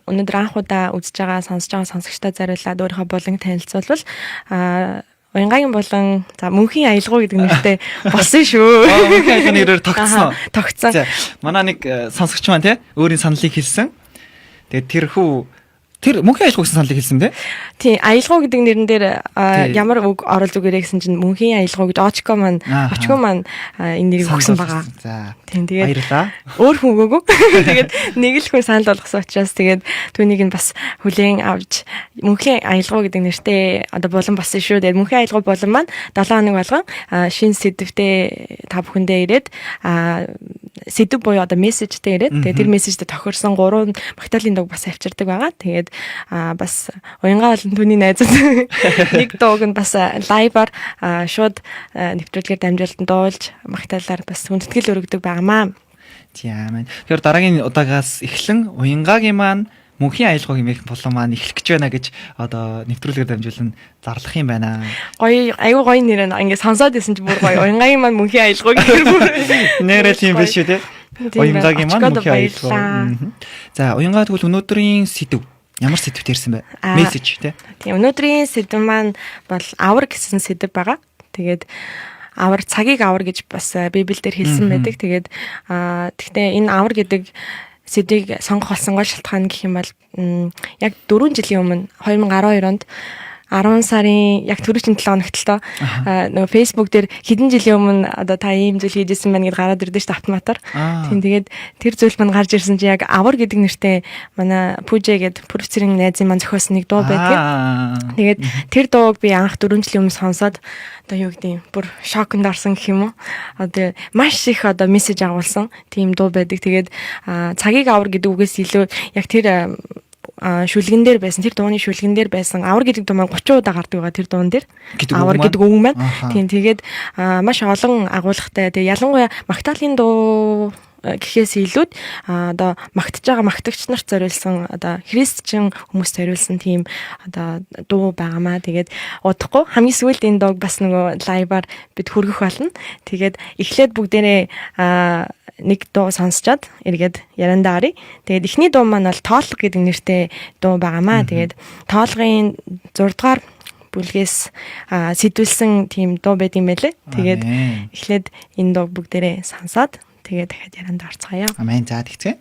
өнөөдөр анх удаа үзэж байгаа, сонсож байгаа сонсогчдод зориулаад өөрийнхөө болон танилцуулбал уянгагийн болон за мөнхийн аялгау гэдэг нэртэй болсон шүү. Мөнхийн аялгау нэрээр тогтсон. Тогтсон. За манай нэг сонсогч маань те өөрийн саналыг хэлсэн. Тэгээд тэр мөнхийн аялгау гэсэн саналыг хэлсэн те. Тийм, аялгау гэдэг нэрэн дээр ямар үг оруулж өгөөрэй гэсэн чинь мөнхийн аялгау гэж очко маань энэ нэрийг өгсөн байгаа. За. Тийм, тэгээд баярлаа. Өөр хүн өгөөгүй. Тэгээд нэг л хүн санал болгосон учраас тэгээд түүнийг нь бас хүлээн авч мөнхийн аялгау гэдэг нэртэй одоо болон болсон шүү. Тэгээд мөнхийн аялгау болон маань 7 хоног болгон шинэ сэдвтэй та бүхэндээ ирээд сэдв буюу одоо мессежтэй ирээд тэгээд тэр мессежтэй тохирсон 3 магтаалын дуу бас авчирдаг байгаа. Тэгээд бас уянгаа болон түүний найзууд нэг дууг нь бас лайваар шууд нэвтрүүлгээр дамжуулан дуулж магтаалаар бас хүндэтгэл өргөдөг байгаамаа. Тийм ээ. Тэгэхээр дараагийн удаагаас эхлэн уянгагийн маань мөнхийн аялгау хэмээх болон маань эхлэх гэж байна гэж одоо нэвтрүүлгээр дамжуулан зарлах юм байна. Аюу гоё нэр ингээд сонсоод байсан чи бүр гоё. Уянгагийн маань мөнхийн аялгау гэх нэрээ тийм биш үү те? Уянгагийн маань мөнхийн аялгау. За уянгаа тэгвэл өнөөдрийн сэдв ямар сэдвт ирсэн бэ? Мессеж те. Тийм өнөөдрийн сэдв маань бол авар гэсэн сэдв байгаа. Тэгээд цагийг авар гэж бас Библиэлд хэлсэн байдаг. Тэгээд тэгтээ энэ авар гэдэг сэдвийг сонгох болсон гол шалтгаан гэх юм бол яг 4 жилийн өмнө 2012 онд 10 сарын яг түрүүчийн 7 хоногт л доо нөгөө Facebook дээр хэдэн жилийн өмнө одоо та ийм зүйл хийжсэн байна гэдээ гараад ирдэ шүү дээ автоматар. Тийм тэгээд тэр зүйл мань гарч ирсэн чи яг авар гэдэг нэртэй манай Пүжэ гэдэг продюсерийн найзын маань зохиосон нэг дуу байдаг. Тэгээд тэр дууг би анх 4 жилийн өмнө сонсоод одоо юу гэдэг юм бүр шокнд орсон гэх юм уу. Одоо маш их одоо мессеж агуулсан тийм дуу байдаг. Тэгээд цагийг авар гэдэг үгээс илүү яг тэр шүлгэн дээр байсан тэр дууны шүлгэн дээр байсан авар гэдэг дуу маань 30 удаа гардаг байгаа тэр дуун дээр авар гэдэг үг маань тийм тэгээд маш олон агуулгатай тэгээд ялангуяа Магдалины дуу гэхээс илүүд одоо магтж байгаа магтагч нарт зориулсан одоо христчин хүмүүст зориулсан тийм одоо дуу байгаамаа. Тэгээд удахгүй хамгийн сүүлд энэ дууг бас нөгөө лайваар бид хүргэх болно. Тэгээд эхлээд бүгдээрээ нэг дуу сонсчоод эргээд яриандаа оръё. Тэгээд эхний дуу маань бол тоолго гэдэг нэртэй дуу байгаамаа. Тэгээд тоолгын 6 дугаар бүлгээс сэтүүлсэн тийм дуу байт юм байлээ. Тэгээд эхлээд энэ дууг бүгдээрээ сонсоод тэгээ дахиад ярианд орцгоё. Амен. За тэгцгээ.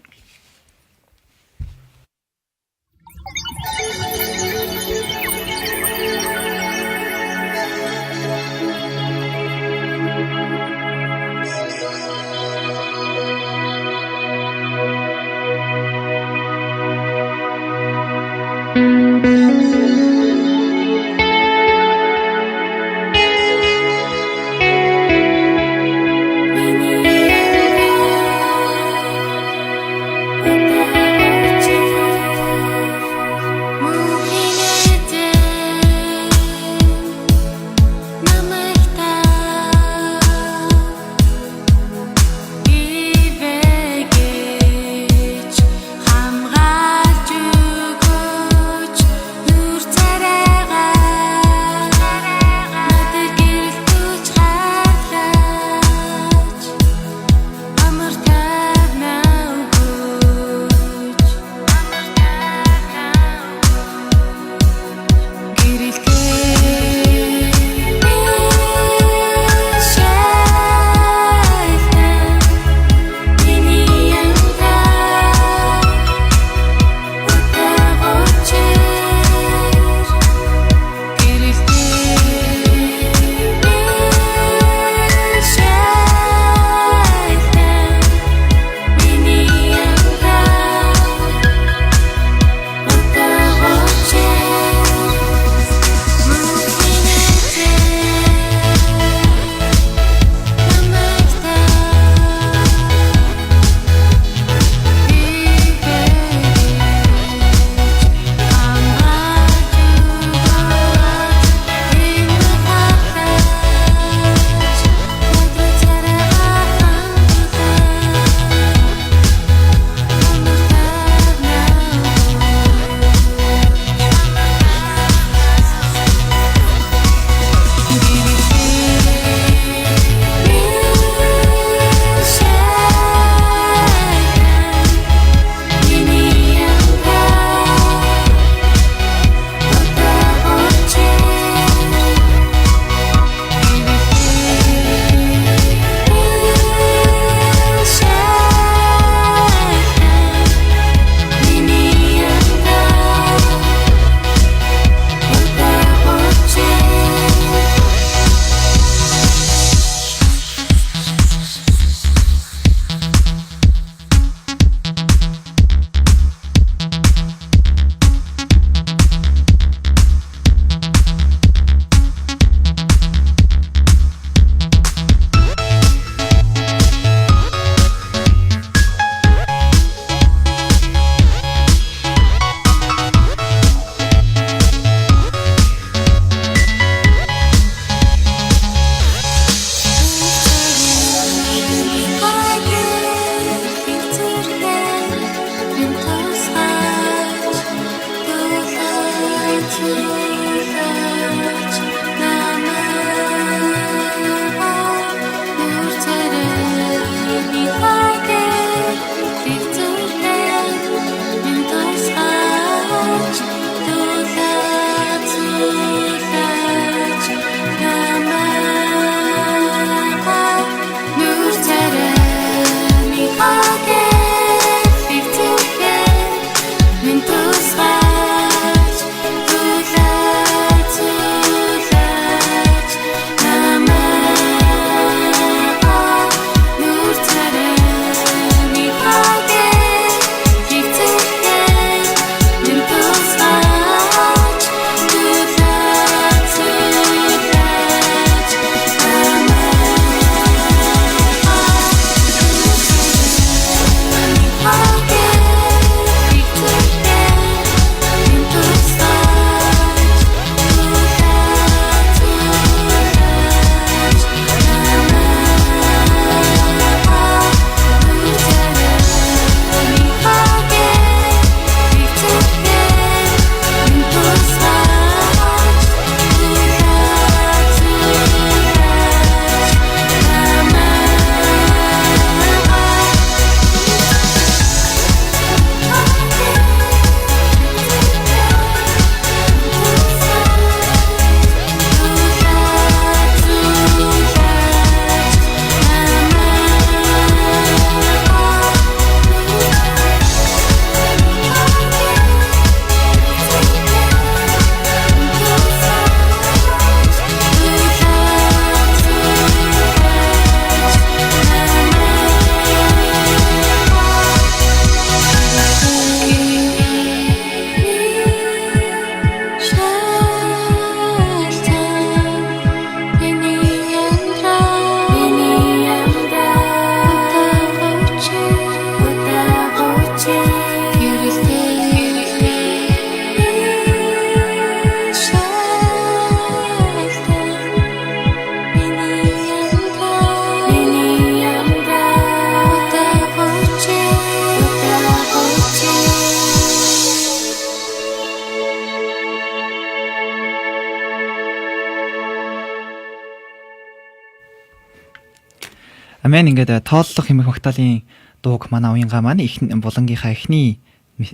Амин ингээд тооллого хэмэх магтаалын дууг манай уянга маань их булангийнхаа эхний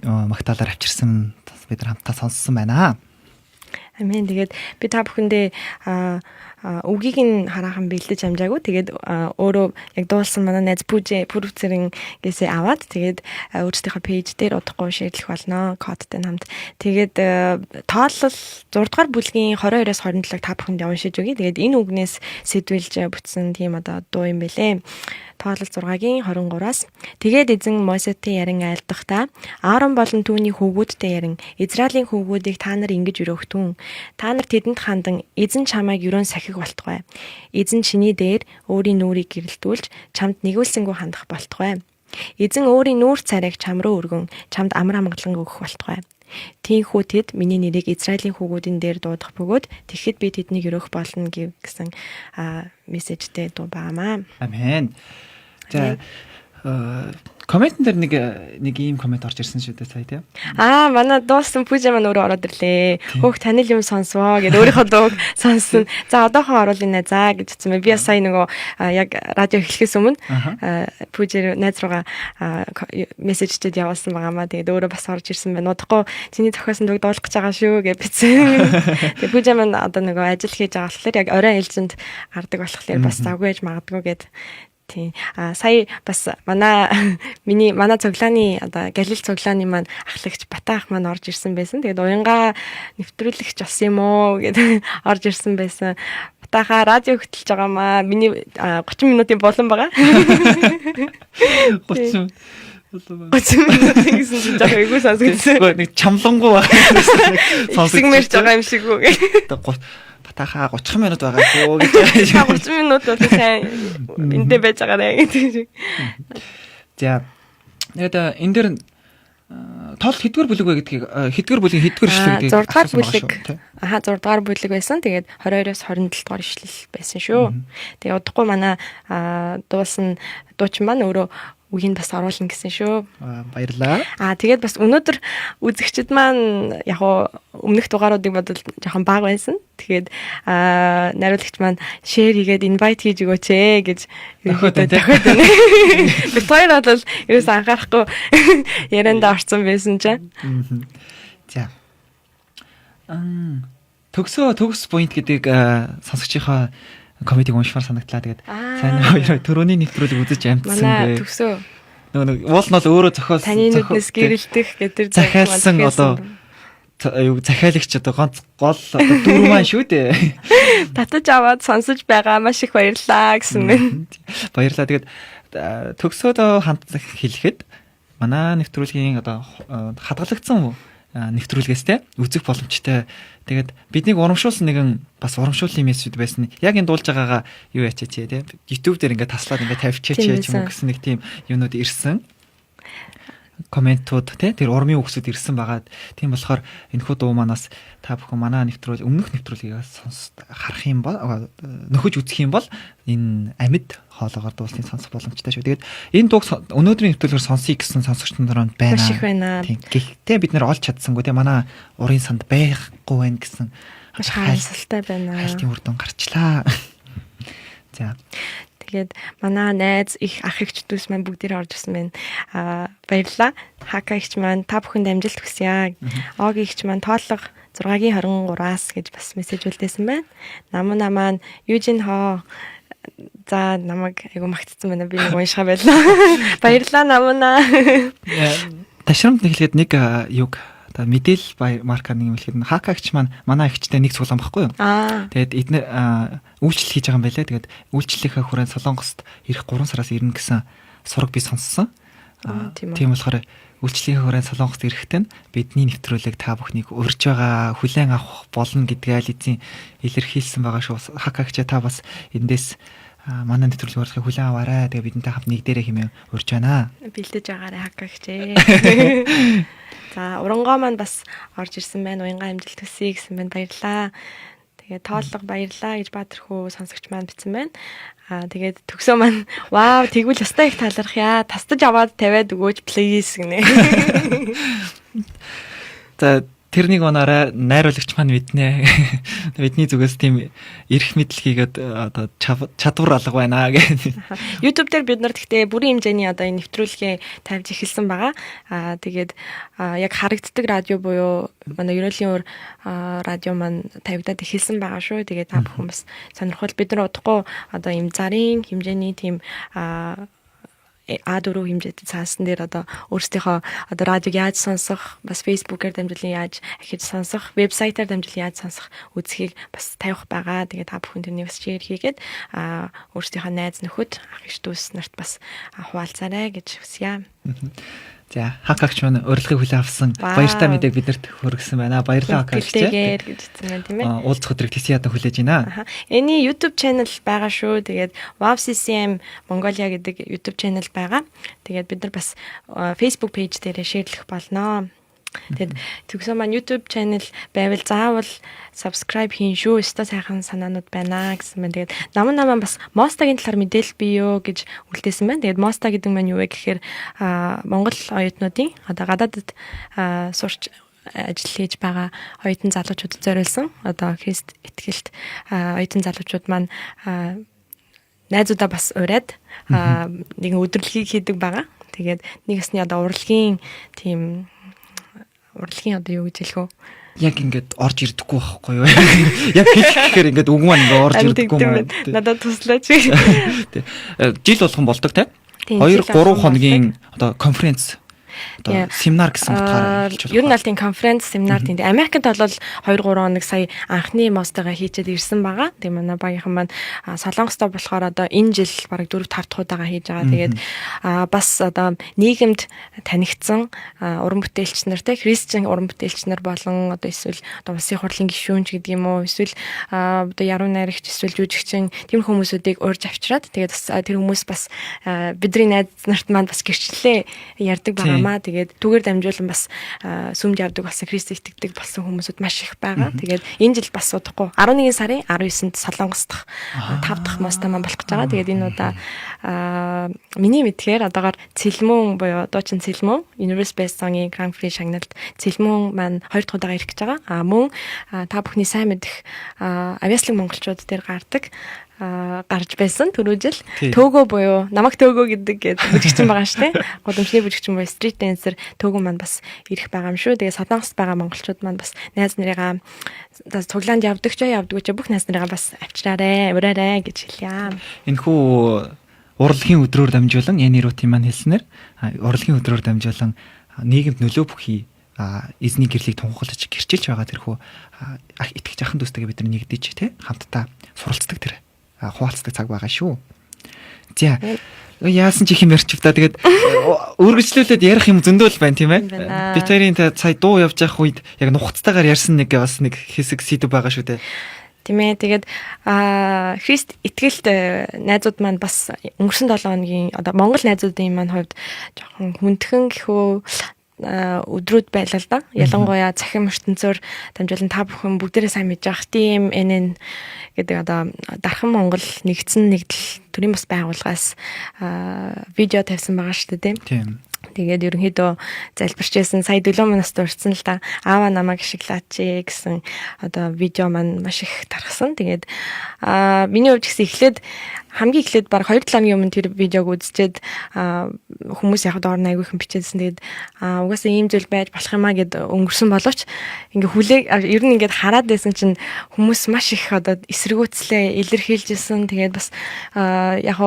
магтаалаар авчирсан бид нар хамтаа сонссон байна. Амин. Тэгээд би та бүхэндээ үгийг нь хараахан бэлдэж амжаагүй. Тэгээд өөрөө яг дуулсан манай найз Пүрүцэрийн гээсээ аваад тэгээд өөрсдийнхөө пэйж дээр удахгүй шеэрлэх болно. Кодтай хамт. Тэгээд тоолол 6 дугаар бүлгийн 22-оос 27-ыг та бүхэнд уншиж өгье. Тэгээд энэ үгнээс сэдвэлж бүтсэн тийм одоо дуу юм бэлээ. Тоолол 6-гийн 23-аас тэгээд эзэн Мосетэй ярин айлдахдаа Аарон болон түүний хүүгүүдтэй ярин Израилийн хүүгүүдийг та нар ингэж өрөөхтүн. Та нар тэдэнд хандан эзэн чамайг ерөн сахиг болтугай. Эзэн чиний дээр өөрийн нүрийг гэрэлтүүлж чамд нэгүүлсэнгүү хандах болтугай. Эзэн өөрийн нүүр царайг чам руу өргөн чамд амар амгалан өгөх болтугай. Тийхүү тэд миний нэрийг Израилийн хүүгүүдийн дээр дуудах бөгөөд тэгэхэд би тэднийг өрөөх болно гэсэн мессежтэй дуу баамаа. Амен. За комментэн дээр нэг ийм коммент орж ирсэн шүү дээ сая тийм. Манай дууссан пүүжа маань өөрөө ороод ирлээ. Хөөх танил юм сонсвоо гэд өөрийнхөө дууг сонссон. За одоохон оруулъя нэ за гэж хэлсэн мэ. Би сая нөгөө яг радио эхлэхээс өмнө пүүжээр найз руугаа мессежтэд явуулсан байгаамаа. Тэгээд өөрөө бас орж ирсэн байна. Удахгүй чиний зохиосон дууг дуулах гэж байгаа шүү гэж бичсэн. Тэгээд пүүжа маань одоо нөгөө ажил хийж байгаа болохоор яг орой ээлжинд гардаг болохоор бас завгүй ээж магадгүй гэд. Тийм. Сая бас манай цоглааны одоо Галил цоглааны маань ахлагч Батаах маань орж ирсэн байсан. Тэгээд уянга нэвтрүүлэгч болсон юм уу гэдэг орж ирсэн байсан. Батаахаа радио хөтлөж байгаамаа. Миний 30 минутын болон байгаа. 30 минут гэсэн чинь яг эйгүү сонсгоцсон. Нэг чамлангуу байна. Сонсгмэрч байгаа юм шиг үү. Батаахаа 30 минут байгаа шүү гэж. 30 минут бол сайн энтэй байж байгаа гэдэг. За. Тэгээд энэ дэр тоол хэдгээр бүлэг вэ гэдгийг хэдгээр бүлийн хэдгээр ишлэгийг 6 дугаар бүлэг. 6 дугаар бүлэг байсан. Тэгээд 22-оос 27 дугаар ишлэл байсан шүү. Тэгээд удахгүй манай дуулсан дуучин маань өөрөө үгийг бас оруулна гэсэн шүү. Баярлалаа. Тэгээд бас өнөөдөр үзэгчд маань яг өмнөх дугааруудыг бодвол жоохон бага байсан. Тэгээд найруулагч маань шеэр хийгээд инвайт хийж өгөөч гэж дахиад байна. Би хоёр бол ерөөс анхаарахгүй ярианда орсон байсан чинь. За. Төгс point гэдэг сонсогчийнхаа комедиг уншмаар санагдлаа. Тэгээд сайн хоёр төрөний нэвтрүүлэг үзэж амтсан гэ. Манай төгсөө. Нөгөө уул нь бол өөрөө зохиол таны нүднээс гэрэлтэх гэдэг захиалсан одоо захиалагч одоо ганц гол дөрөв маань шүү дээ. Татаж аваад сонсож байгаа маш их баярлалаа гэсэн мэн. Баярлалаа. Тэгээд төгсөөд хамт хэлэхэд манай нэвтрүүлгийн одоо хадгалагдсан нэвтрүүлгээс те үзэх боломжтой. Тэгээд биднийг урамшуулсан нэгэн бас урамшууллын мессеж байсан. Яг энэ дуулж байгаагаа юу ячаач те. YouTube дээр ингээд таслаад ингээд тавьчихаач юм гэсэн нэг тийм юмнууд ирсэн. Комментууд те тэр урмын үгсүүд ирсэн байгаад тийм болохоор энэхүү дуу манаас та бүхэн манай өмнөх нэвтрүүлгийг харах юм бол нөхөж үзэх юм бол энэ амьд хоолоогоор дуулсныг сонсох боломжтой шүү. Тэгээд энэ дууг өнөөдрийн нэвтрүүлгээр сонсъё гэсэн сонсогчдын дөрөнд байна. Маш их байна. Тийм. Гэхдээ бид нэр олж чадсангүй те манай урын санд байхгүй байна гэсэн маш хайрсалтай байна. Хайлтын үр дүн гарчлаа. За. Тэгээд манай найз их ах эгч дүүс маань бүгдээрээ орж ирсэн байна. Баярлалаа. Хака эгч маань та бүхэнд амжилт хүсье. Ог эгч маань тооллого 6-гийн 23-аас гэж бас мессеж үлдээсэн байна. Намна маань Южин хоо за намайг айгу магтцсан байна. Би нэг уншихаа байлаа. Баярлалаа намна. Ташрамд нэглэхэд нэг юг мэдээл маркер нэг юм хэлэхэд хакагч маань манай агчтай нэг цуглаан баггүй юу. Тэгээд эдгээр үйлчлэл хийж байгаа юм байлаа. Тэгээд үйлчлэлийнхээ хүрээнд Солонгост ирэх 3 сараас ирнэ гэсэн сураг би сонссон. Тийм болохоор үйлчлэлийн хүрээнд Солонгост ирэхдээ бидний нэвтрүүлэг та бүхнийг урьж байгаа хүлээн авах болно гэдгээ эзэн илэрхийлсэн байгаа шүү. Хакагч та бас эндээс манай нэвтрүүлэг урьдахыг хүлээн аваарай. Тэгээ бидэнтэй хамт нэг дээрээ хэмээн урьж байна. Бэлдэж байгаарай хакагч. За урангоо маань бас орж ирсэн байна. Уянга амжилт хүсье гэсэн байна. Баярлалаа. Тэгээд тооллого баярлалаа гэж Баатархуу сонсогч маань бичсэн байна. Тэгээд төгсөө маань вау тэгвэл ястай их таларх яа. Тастаж аваад тавиад өгөөч please гинэ. За тэрнийг онороо найруулагч маань мэднэ. Бидний зүгээс тийм эрх мэдэл хийгээд одоо чадвар алга байна гэх. YouTube дээр бид нар гэхдээ бүрийн хэмжээний одоо энэ нэвтрүүлгээ тавьж эхэлсэн байгаа. Тэгээд яг харагддаг радио буюу манай ерөөлийн өр радио маань тавигдаад эхэлсэн байгаа шүү. Тэгээд та бүхэн бас сонирхол бид нар удахгүй одоо им зарын хэмжээний тийм А4 хэмжээтэй цаасан дээр одоо өөрсдийнхөө одоо радиог яаж сонсох, бас Facebook-аар дамжуулан яаж ахиж сонсох, вебсайтаар дамжуулан яаж сонсох үзхийг бас тавих байгаа. Тэгээд та бүхэн тэрний бас шеэр хийгээд өөрсдийнхөө найз нөхөд, ах иш дүүс нарт бас хуваалцаарай гэж хүсье. За хакагч маань урилгыг хүлээн авсан баяртай мэдээг бидэрт хүргэсэн байна. Баярлалаа хакагч тэгээд гэж хэлсэн байна тийм ээ. Уулзах өдрийг тэсийн ядан хүлээж байна. Эний YouTube channel байгаа шүү. Тэгээд WowCCM Mongolia гэдэг YouTube channel байгаа. Тэгээд бид нар бас Facebook page дээрээ шеэрлэх болно. Тэгэд төгсөө маань YouTube channel байвал заавал subscribe хийн шүү. Өстой сайхан санаанууд байна гэсэн байна. Тэгээд намаа бас Mosta-гийн талаар мэдээлэл бий юу гэж үлдээсэн байна. Тэгээд Mosta гэдэг маань юу вэ гэхээр Монгол оюутнуудын одоо гадаадд сурч ажил хийж байгаа оюутан залуучуудад зориулсан одоо Христ итгэлт оюутан залуучууд маань найзуудаа бас ураад нэгэн өдрөлгийг хийдэг байгаа. Тэгээд нэг өсний одоо урлагийн тийм урлагийн одоо юу гэж хэлэх вэ? Яг ингээд орж ирдэггүй байхгүй юу? Яг хэлэхээр ингээд үг маань ингээд орж ирдэггүй юм. Надад туслаач. Жил болгон болдог те. 2-3 хоногийн одоо конференц одоо семинар гэсэн утгаараа хэлж байна. Ер нь аль тийм конференц, семинар тийм. Америкт бол 2-3 хоног сая анхны мостойгоо хийчихэд ирсэн байгаа. Тийм манай багийнхан маань Солонгостой болохоор одоо энэ жил бараг 4-5 дахь удаага хийж байгаа. Тэгээд бас одоо нийгэмд танигдсан уран бүтээлч нар те христчэн уран бүтээлч нар болон одоо эсвэл одоо улсын хурлын гишүүнч гэдэг юм уу эсвэл одоо яруу найрагч эсвэл жүжигчин тийм хүмүүсүүдийг урьж авчираад тэгээд бас тэр хүмүүс бас бидний найз нарт маань бас гэрчлэлээ ярьдаг байгаа. Тэгээд түгээр дамжуулан бас сүмд явдаг болсон Христ итгэдэг болсон хүмүүсүүд маш их байгаа. Тэгээд энэ жил бас удахгүй 11 сарын 19-нд Солонгос дахь 5 дахь моста маань болох гэж байгаа. Тэгээд энэ удаа миний мэдхээр одоогоор Цэлмөн буюу дуучин Цэлмөн Universe Best Song-ийн Grand Prix шагналд Цэлмөн маань 2 дахь удаага ирэх гэж байгаа. Мөн та бүхний сайн мэдэх авьяаслаг монголчууд дээр гарч байсан түрүү жил Төгөө буюу намайг Төгөө гэдэг бүжигчин байгаа шүү дээ. Гудамжны бүжигчин буюу street dancer Төгөө маань бас ирэх байгаа юм шүү. Тэгээ Солонгост байгаа монголчууд маань бас найз нарыгаа цуглаанд явдаг ч бүх найз нарыгаа бас авчираарэ, ураарэ гэж хэлье. Энэхүү урлагийн өдрөөр дамжуулан Энирути маань хэлснээр урлагийн өдрөөр дамжуулан нийгэмд нөлөө бүхий эзний гэрлийг тунхаглаж гэрчилж байгаа тэрхүү итгэж ахын дүүстэйгээ бид нар нэгдэж те хамтдаа суралцдаг тэр хуваалцдаг цаг байгаа шүү. За яасан ч их юм ярьчих та тэгээд үргэлжлүүлээд ярих юм зөндөл байна тийм ээ. Би тэрийн сая дуу явж явах үед яг нухацтайгаар ярьсан нэг бас нэг хэсэг сэдв байгаа шүү дээ. Тийм ээ. Тэгээд Христ итгэлт найзууд маань бас өнгөрсөн 7 хоногийн одоо Монгол найзуудын маань хувьд жоохон хүндхэн гэхөө өдрүүд байлаа л да. Ялангуяа цахим ертөнцөөр дамжуулан та бүхэн бүгдээрээ сайн мэдж байгаа тийм NN гэдэг одоо Дархан Монгол нэгдсэн нэгдэл төрийн бас байгууллагаас видео тавьсан байгаа шүү дээ тийм. Тэгээд ерөнхийдөө залбирч байсан сая 7 минут урьдсан л да. Аава намайг ашиглаач гэсэн одоо видео маань маш их тархсан. Тэгээд миний хувьд гэсэн хамгийн эхлээд баг 2-7 хоногийн өмнө тэр видеог үзчихэд хүмүүс яг доор айгүйхан бичээдсэн. Тэгээд угаасаа ийм зүйл байж болох юмаа гэд өнгөрсөн боловч ингээ ер нь ингээд хараад байсан чинь хүмүүс маш их одоо эсэргүүцлээ илэрхийлжсэн. Тэгээд бас яг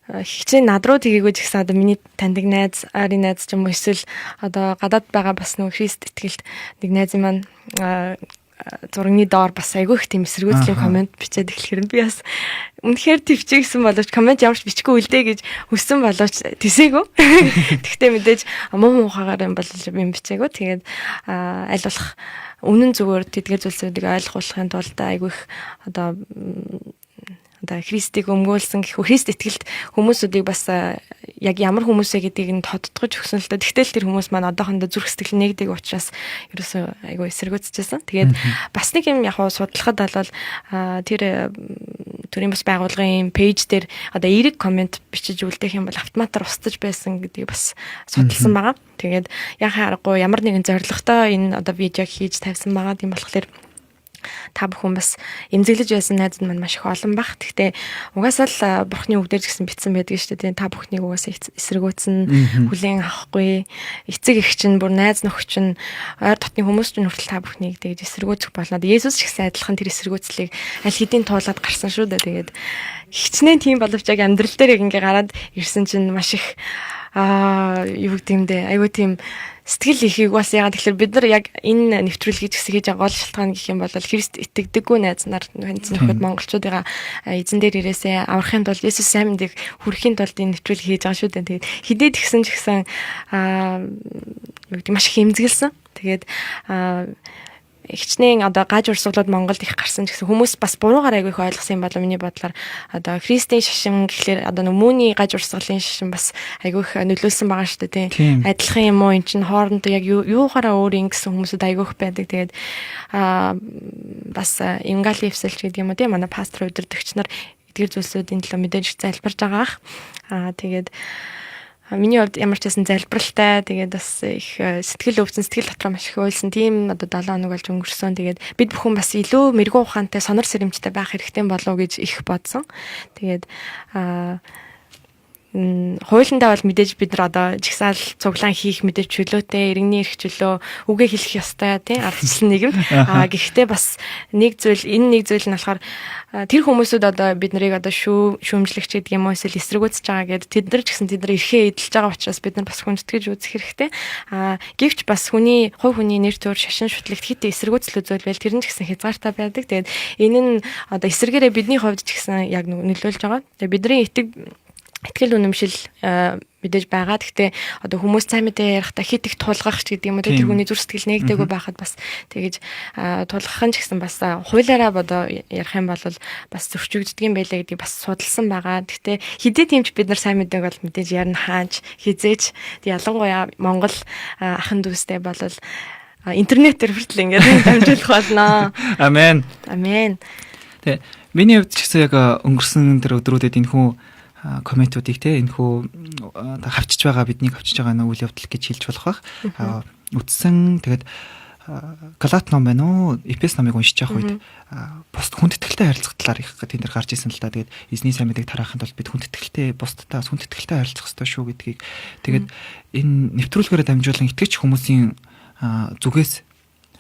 хичээн над руу тгийгөө ч гэсэн одоо миний таньдаг найз, аарын найз ч юм уу эсвэл одоо гадаад байгаа бас нөгөө Христ итгэлт нэг найз маань зургийн доор бас айгүй их тийм эсэргүүцлийн комент бичээд эхлэхээр би бас үнэхээр төвчээсэн боловч комент ямарч бичихгүй үлдээ гэж хүссэн боловч тэсээгөө. Тэгтээ мэдээж муу муухагаар юм бол юм бичээгөө. Тэгээд аль болох үнэн зүгээр тэдгээр зүйлсүүдийг ойлгуулахын тулд айгүй их одоо Христийг өмгөөлсөн гэхүү Христ итгэлт хүмүүсүүдийг бас яг ямар хүмүүсээ гэдгийг нь тодтогч өгсөн л та. Тэгтэл тэр хүмүүс маань одоохондоо зүрх сэтгэл нэгдэг учраас ерөөсөө айгүй эсэргүүцчихсэн. Тэгээд бас нэг юм яг судлахад бол тэр төрийн бас байгууллагын пэйж дээр одоо эерэг комент бичиж үлдээх юм бол автоматар устж байсан гэдгийг бас судалсан байгаа. Тэгээд яхаа аргагүй ямар нэгэн зорилготой энэ одоо видеог хийж тавьсан байгаа. Тийм болохоор та бүхэн бас эмзэглэж байсан найзууд маань маш их олон баг. Гэхдээ угаасаа л бурхны үгдэр гэсэн битсэн байдаг шүү дээ. Та бүхнийг угаасаа эсэргүүцэн хүлээн авахгүй. Эцэг эх чинь бүр найз нөхөд чинь ойр дотны хүмүүс чинь хүртэл та бүхнийг тэгж эсэргүүцэх болно. Есүс ч гэсэн адилхан тэр эсэргүүцлийг аль хэдийн туулаад гарсан шүү дээ. Тэгээд хичнээн тийм боловч яг амьдрал дээр яг ингээ гараад ирсэн чинь маш их юу гэмдэ айгүй тийм сэтгэл ихийг бас яагаад тэгэхээр бид нар яг энэ нэвтрүүлгийг хийж байгаа гол шалтгаан гэх юм бол Христ итгэдэггүй найз нар нөхөд монголчуудыгаа эзэн дээр ирээсээ аврахын тулд Есүс сайн мэдээг хүргэхийн тулд энэ нэвтрүүлгийг хийж байгаа шүү дээ. Тэгээд хидээд гисэн ч гэсэн юу гэдэг маш их эмзэглсэн. Тэгээд хичнээн одоо гаж урсгалууд Монголд их гарсан гэсэн хүмүүс бас буруугаар айгүй их ойлгосон юм болов миний бодлоор одоо Христийн шашин гэхлээр одоо мөний гаж урсгалын шашин бас айгүй их нөлөөлсөн байгаа шүү дээ тийм адилхан юм уу эн чинь хоорондоо яг юугаараа өөр ингэсэн хүмүүсүүд айгүй их байдаг тэгээд бас Ингалийн эвсэлч гэдэг юм уу тийм манай пастор удирдагч нар эдгээр зүйлсүүдийн төлөө мэдээж залбирж байгаа. Тэгээд миний хувьд ямар ч байсан залбиралтай тэгээд бас их сэтгэл өвчин сэтгэл дотроо маш их ойлсон тийм одоо 7 хоног болж өнгөрсөн. Тэгээд бид бүхэн бас илүү мэрэгүү ухаантай сонор сэрэмжтэй байх хэрэгтэй болов гэж их бодсон. Тэгээд хуулиндаа бол мэдээж бид нар одоо жигсаал цуглаан хийх мэдээж чөлөөтэй иргэний эрх чөлөө үгээ хэлэх ёстой тийм ардчилсан нийгэм. Гэхдээ бас энэ нэг зүйл нь болохоор тэр хүмүүсүүд одоо бид нарыг одоо шүүмжлэгч гэдэг юм уу эсвэл эсэргүүцэж байгаа гэдэг тэд нар ч гэсэн тэд нар эрхээ эдэлж байгаа учраас бид нар бас хүндэтгэж үзэх хэрэгтэй. Гэвч бас хувь хүний нэр төр шашин шүтлэгт хит эсэргүүцэл үзүүлвэл тэр нь ч гэсэн хязгаартай байдаг. Тэгээд энэ нь одоо эсэргээрээ бидний хувьд ч гэсэн яг нөлөөлж байгаа. Тэгээд бидний итгэл үнэмшил мэдээж байгаа. Гэхдээ одоо хүмүүс цай мэдээ ярихдаа хит их тулгах ч гэдэг юм уу тэр хүний зүрх сэтгэл нэгдэггүй байхад бас тэгэж тулгах нь ч гэсэн бас хуулиараа бодоо ярих юм бол бас зөрчигддөг юм байлаа гэдгийг бас судалсан байгаа. Гэхдээ хидээ тиймч бид нар сайн мэдээг бол мэдээж ярина хааж хизээч ялангуяа Монгол ахын дүүстэй бол интернетээр хүртэл ингээд дамжуулах болно. Амен. Амен. Тэгээ миний хувьд ч гэсэн яг өнгөрсөн тэр өдрүүдэд энэ хүн комментуудыг те энэ хүү хавчиж байгаа биднийг хавчиж байгаа нэг үйл явдал гэж хэлж болох байх. Үтсэн тэгээд Галат ном байна уу? Эфес номыг уншиж явах үед бусд хүндэтгэлтэй харилцах талаар их тийм дэр гарч ирсэн л да. Тэгээд эзний сайн мэдээг тараахын тулд бид хүндэтгэлтэй бусдтай хүндэтгэлтэй харилцах хэрэгтэй шүү гэдгийг тэгээд энэ нэвтрүүлгээрээ дамжуулан итгэж хүмүүсийн зүгээс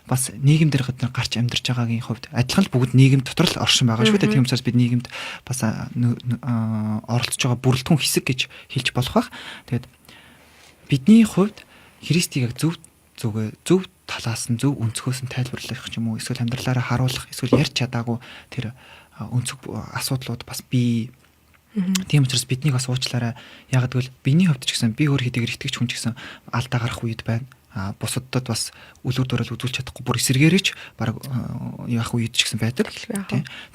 бас нийгэм дээр гарч амьдарч байгаагийн хувьд адилхан л бүгд нийгэм дотор л оршин байгаа шүү дээ. Тийм учраас бид нийгэмд бас оролцож байгаа бүрэлдэхүүн хэсэг гэж хэлж болох байх. Тэгээд бидний хувьд Христийг яг зөв талаас нь зөв өнцгөөс нь тайлбарлах юм уу эсвэл амьдралаараа харуулах эсвэл ярьж чадаагүй тэр өнцөг асуудлууд бас бий. Тийм учраас биднийг бас уучлаарай. Яг гэвэл биний хувьд ч гэсэн би өөр хэдийгээр итгэж хүн ч гэсэн алдаа гарах үед байна. Бусадад бас үлгэр дуурал үзүүлж чадахгүй бүр эсэргээрээч баг яах үед ч гэсэн байдаг.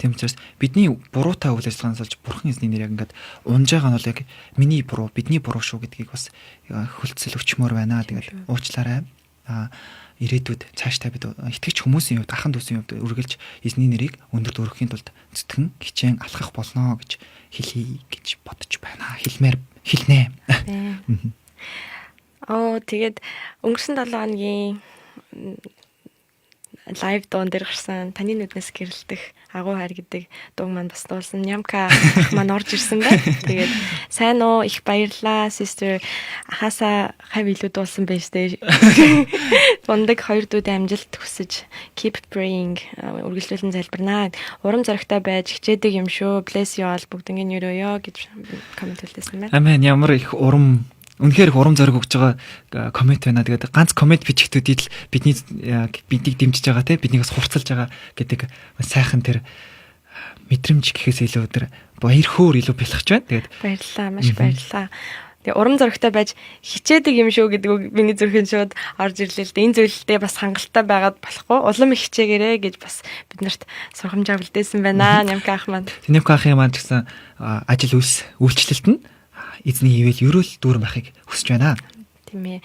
Тийм учраас бидний буруутай үйл ажиллагаанаас олж бурхан эзний нэр яг ингээд унж байгаа нь бол яг миний буруу, бидний буруу шүү гэдгийг бас хөлтсөл өчмөр байна. Тэгээд уучлаарай. Ирээдүйд цаашдаа бид итгэж хүмүүсийн хувьд ахын дүүсийн хувьд үргэлж эзний нэрийг өндөр дөрөхийн тулд зүтгэн хичээн алхах болно гэж хэлье гэж бодож байна. Хэлнэ. Тэгээд өнгөрсөн 7 хоногийн лайв дуун дээр гарсан таны нүднээс гэрэлтэх агуу хайр гэдэг дуу маань бас дуулсан. Нямка маань орж ирсэн байна. Тэгээд сайн уу их баярлаа sister хасаа хав илүү дуулсан байж тээ. Бондаг 2 дүүдээ амжилт хүсэж keep praying үргэлжлүүлэн залбирнаа. Урам зоригтой байж хичээдэг юм шүү. Bless you all бүгднийг өрөөё гэж коммент хэлсэн байна. Амен. Ямар их үнэхээр урам зориг өгж байгаа коммент байна. Тэгээд ганц коммент бичгтүүдийг л биднийг дэмжиж байгаа те биднийгээс хурцлж байгаа гэдэг сайхан тэр мэдрэмж гэхээс илүү тэр баяр хөөр илүү бэлгэж байна. Тэгээд баярлалаа, маш баярлалаа. Тэгээ урам зоригтой байж хичээдэг юм шүү гэдэг миний зүрхэн шууд орж ирлээ л дээ. Энэ зүйлдээ бас хангалттай байгаад болохгүй. Улам их хичээгээрэй гэж бас биднэрт сургамжаа үлдээсэн байна. Нямка ах маань. Нямка ахын маань гэсэн ажил үйлчлэлт нь эзний ивэл ерөөл дүүрэн байхыг хүсэж байна. Тийм ээ.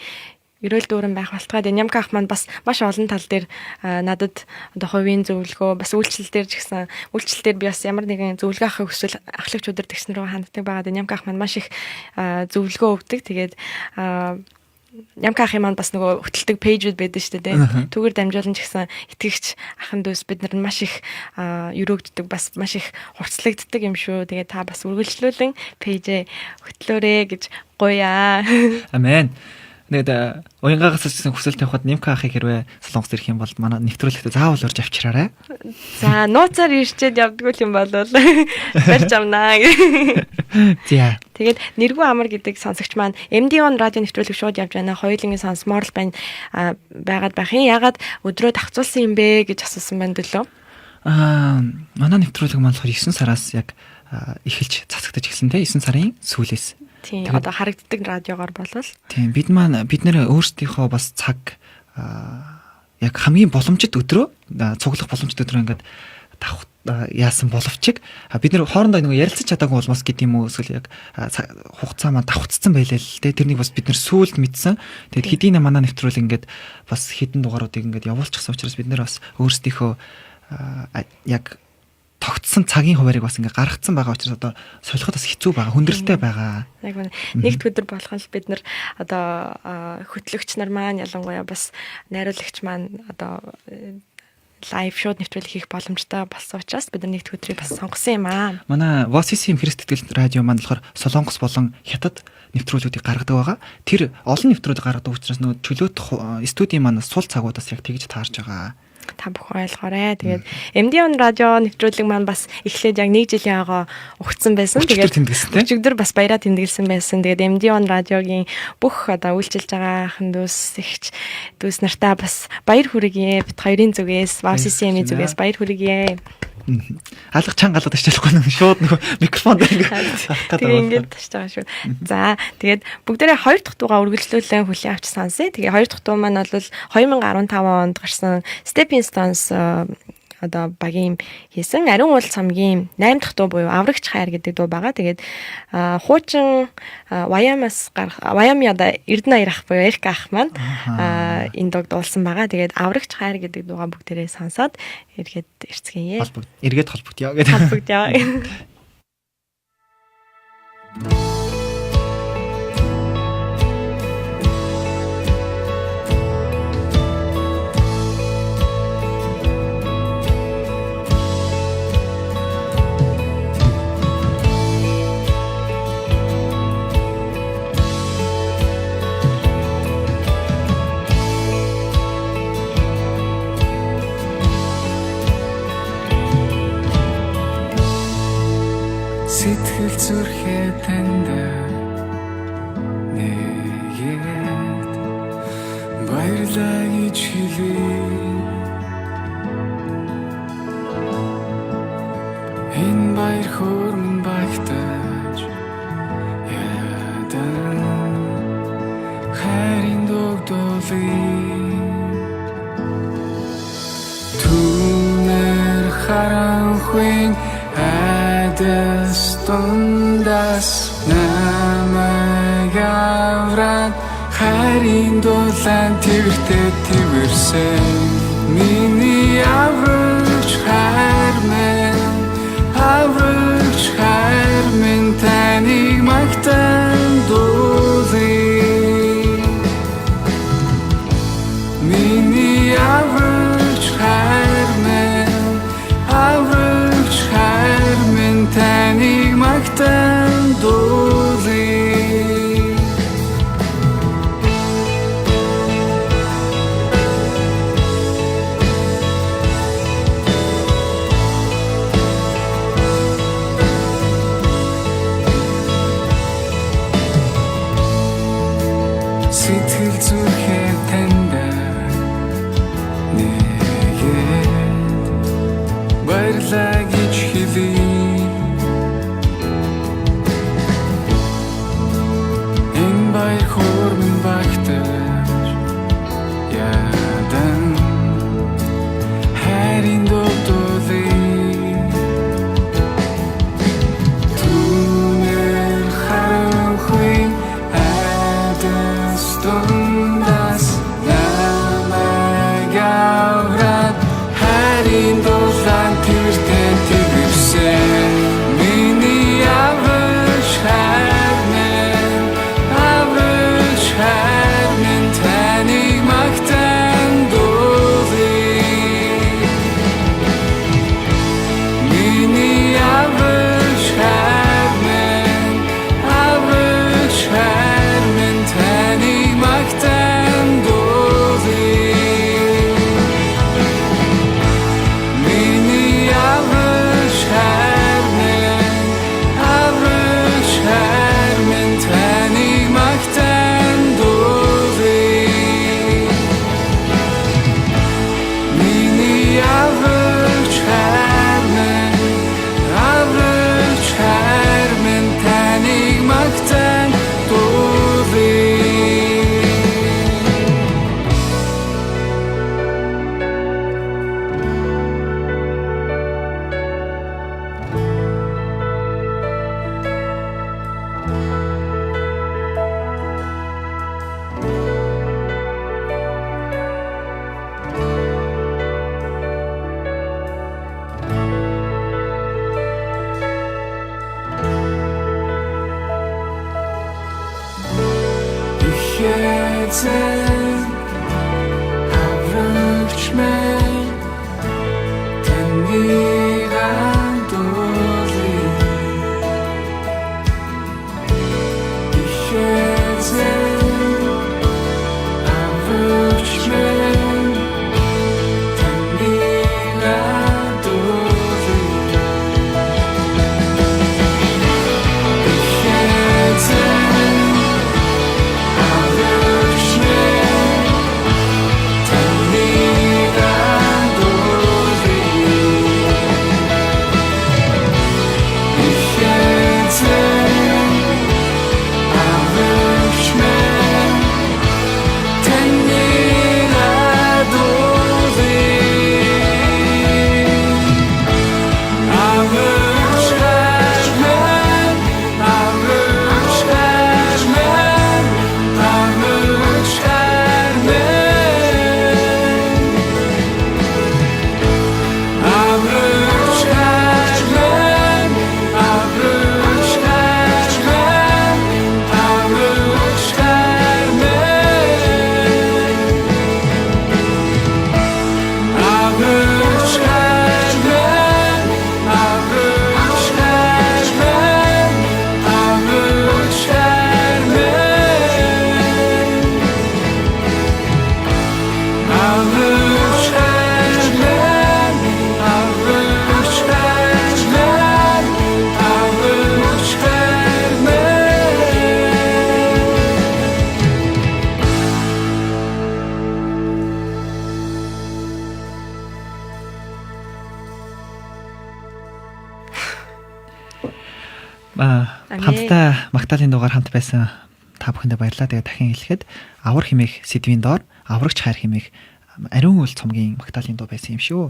эрүүл дүүрэн байх болтугай Нямка ах маань бас маш олон тал дээр надад одоо хувийн зөвлөгөө бас үйлчлэл дээр ч гэсэн үйлчлэл дээр би бас ямар нэгэн зөвлөгөө авахыг хүсвэл ахлагчудаар тэгсэн рүү ханддаг байгаа. Нямка ах маань маш их зөвлөгөө өгдөг. Тэгээд Нямка ахын маань бас нөгөө хөтэлдэг пэйжүүд байдаг шүү дээ. Түүгээр дамжуулан ч гэсэн итгэгч ахын дүүс бид нар маш их өрөөгддөг, бас маш их хурцлагддаг юм шүү. Тэгээд та бас үргэлжлүүлэн пэйжээ хөтлөөрэй гэж гуйаа. Амен. Тэгээд уянгаагаас ч гэсэн хүсэл тавихад Нямка ахыг хэрвээ Солонгос ирэх юм бол манай нэвтрүүлэгтээ заавал урьж авчираарай. За нууцаар ирчээд явдггүй юм бол барьж авнаа. За. Тэгээд Нэргүй амар гэдэг сонсогч маань MD1 радио нэвтрүүлэг шууд явж байна. Хоёулангийн сонсмоор л байна байгаад байх юм. Ягаад өдрөө давцуулсан юм бэ гэж асуусан байна дөлөө. Манай нэвтрүүлэг маань 9 сараас яг эхэлж цацагдаж эхэлсэн те 9 сарын сүүлээс. Тийм одоо харагддаг радиогоор болвол. Тийм бид нэр өөрсдийнхөө бас цаг яг хамгийн боломжит өдрөө цуглах боломжит өдрөө ингээд давх яасан боловч бид нэр хоорондоо нэг ярилцаж чадаагүй болмоос гэдэг юм уу эсвэл яг хугацаа маань давхцсан байлаа л те тэрнийг бас бид нэр сүүлд мэдсэн. Тэгэд хэдийн манай нэвтрүүл ингээд бас хэдэн дугааруудыг ингээд явуулчихсан учраас бид нэр бас өөрсдийнхөө яг тогтсон цагийн хуваарийг бас ингээ гаргацсан байгаа учраас одоо солиход бас хэцүү байгаа, хүндрэлтэй байгаа. Яг нэгд өдөр болгон л бид нар одоо хөтлөгч нар маань ялангуяа бас найруулагч маань одоо лайв шоуд нэвтрүүлэг хийх боломжтой болсон учраас бид нар нэгд өдрийг бас сонгосон юм аа. Манай VOCC Хэрэгт итгэл радио маань болохоор Солонгос болон Хятад нэвтрүүлгүүдийг гаргадаг байгаа. Тэр олон нэвтрүүлэг гаргадаг учраас нөгөө чөлөөт студийн маань сул цагуудаас яг тэгж таарж байгаа. Та бүхэн ойлгоорой. Тэгээд MD1 радио нэвтрүүлэг маань бас эхлээд яг 1 жилийн ага өгцөн байсан. Тэгээд өчигдөр бас баяраа тэмдэглэсэн байсан. Тэгээд MD1 радиогийн бүх одоо үйлчилж байгаа ахын дүүс нартаа бас баяр хүргэе. Бид хоёрын зүгээс, VOCC-ийн зүгээс баяр хүргэе. Алга чанга галаад ташлахгүй нэг шууд нэг микрофон дээр ингээд ташж байгаа шүү. За тэгээд бүгдээрээ 2 дахь дуугаа үргэлжлүүлэн хүлээн авч сонсъё. Тэгээ 2 дахь дуу маань бол 2015 онд гарсан Stepping Stones одоо багийн хийсэн Ариун уул цамгийн 8 дахь дуу буюу Аврагч хайр гэдэг дуу байгаа. Тэгээд хуучин Ваями одоо Эрдэнэ ах буюу Эрка ах маань энэ дууг дуулсан байгаа. Тэгээд Аврагч хайр гэдэг дуугаа бүгдээрээ сонсоод эргээд ирцгээе. Эргээд холбогдъё гэдэг. Холбогдъё. Сэтгэл зүрхээ танд нэгэд баярлалаа гэж хэлээ. Энэ баяр хөөрмөн багтаж ядан хайрын догдолыг түнэр харанхуйн Стундас намайг авраад хайрын дулаан твэртэй твэрсэн миний аврагч хайр минь таныг магтан дуулъя. Миний аврагч хайр минь таныг магтан дуулъя. Сэтгэл зүрхээ танд нэгэд баярлалаа гэж хэлье. Энэ баяр хөөрмөн багтаж ядан хайрын догдолыг түнэр харанхуйн айдас дундаа нарийн дулаан тэртэй тэгвсэн миний авч хайр минь таныг магтан дуулъя миний авч хайр минь таныг магтан дуулъя миний авч хайр минь таныг магтан дуулъя миний авч хайр минь таныг магтан дуулъя Ихэзэн аврагч минь таныг дуулъя Ихэзэн аврагч минь таныг дуулъя Ихэзэн аврагч минь таныг дуулъя Ихэзэн аврагч минь таныг дуулъя аврагч хайр минь аврагч хайр минь аврагч хайр минь аврагч хайр минь аврагч хайр минь аврагч хайр минь аврагч хайр минь аврагч хайр минь аврагч хайр минь аврагч хайр минь аврагч хайр минь аврагч хайр Хамтдаа Магтаалын дугаар хамт байсан та бүхэндээ баярлалаа. Тэгээ дахин хэлэхэд авар химэх сэдвийн доор аврагч хайр химэх ариун үл цомгийн Магтаалын дуу байсан юм шүү.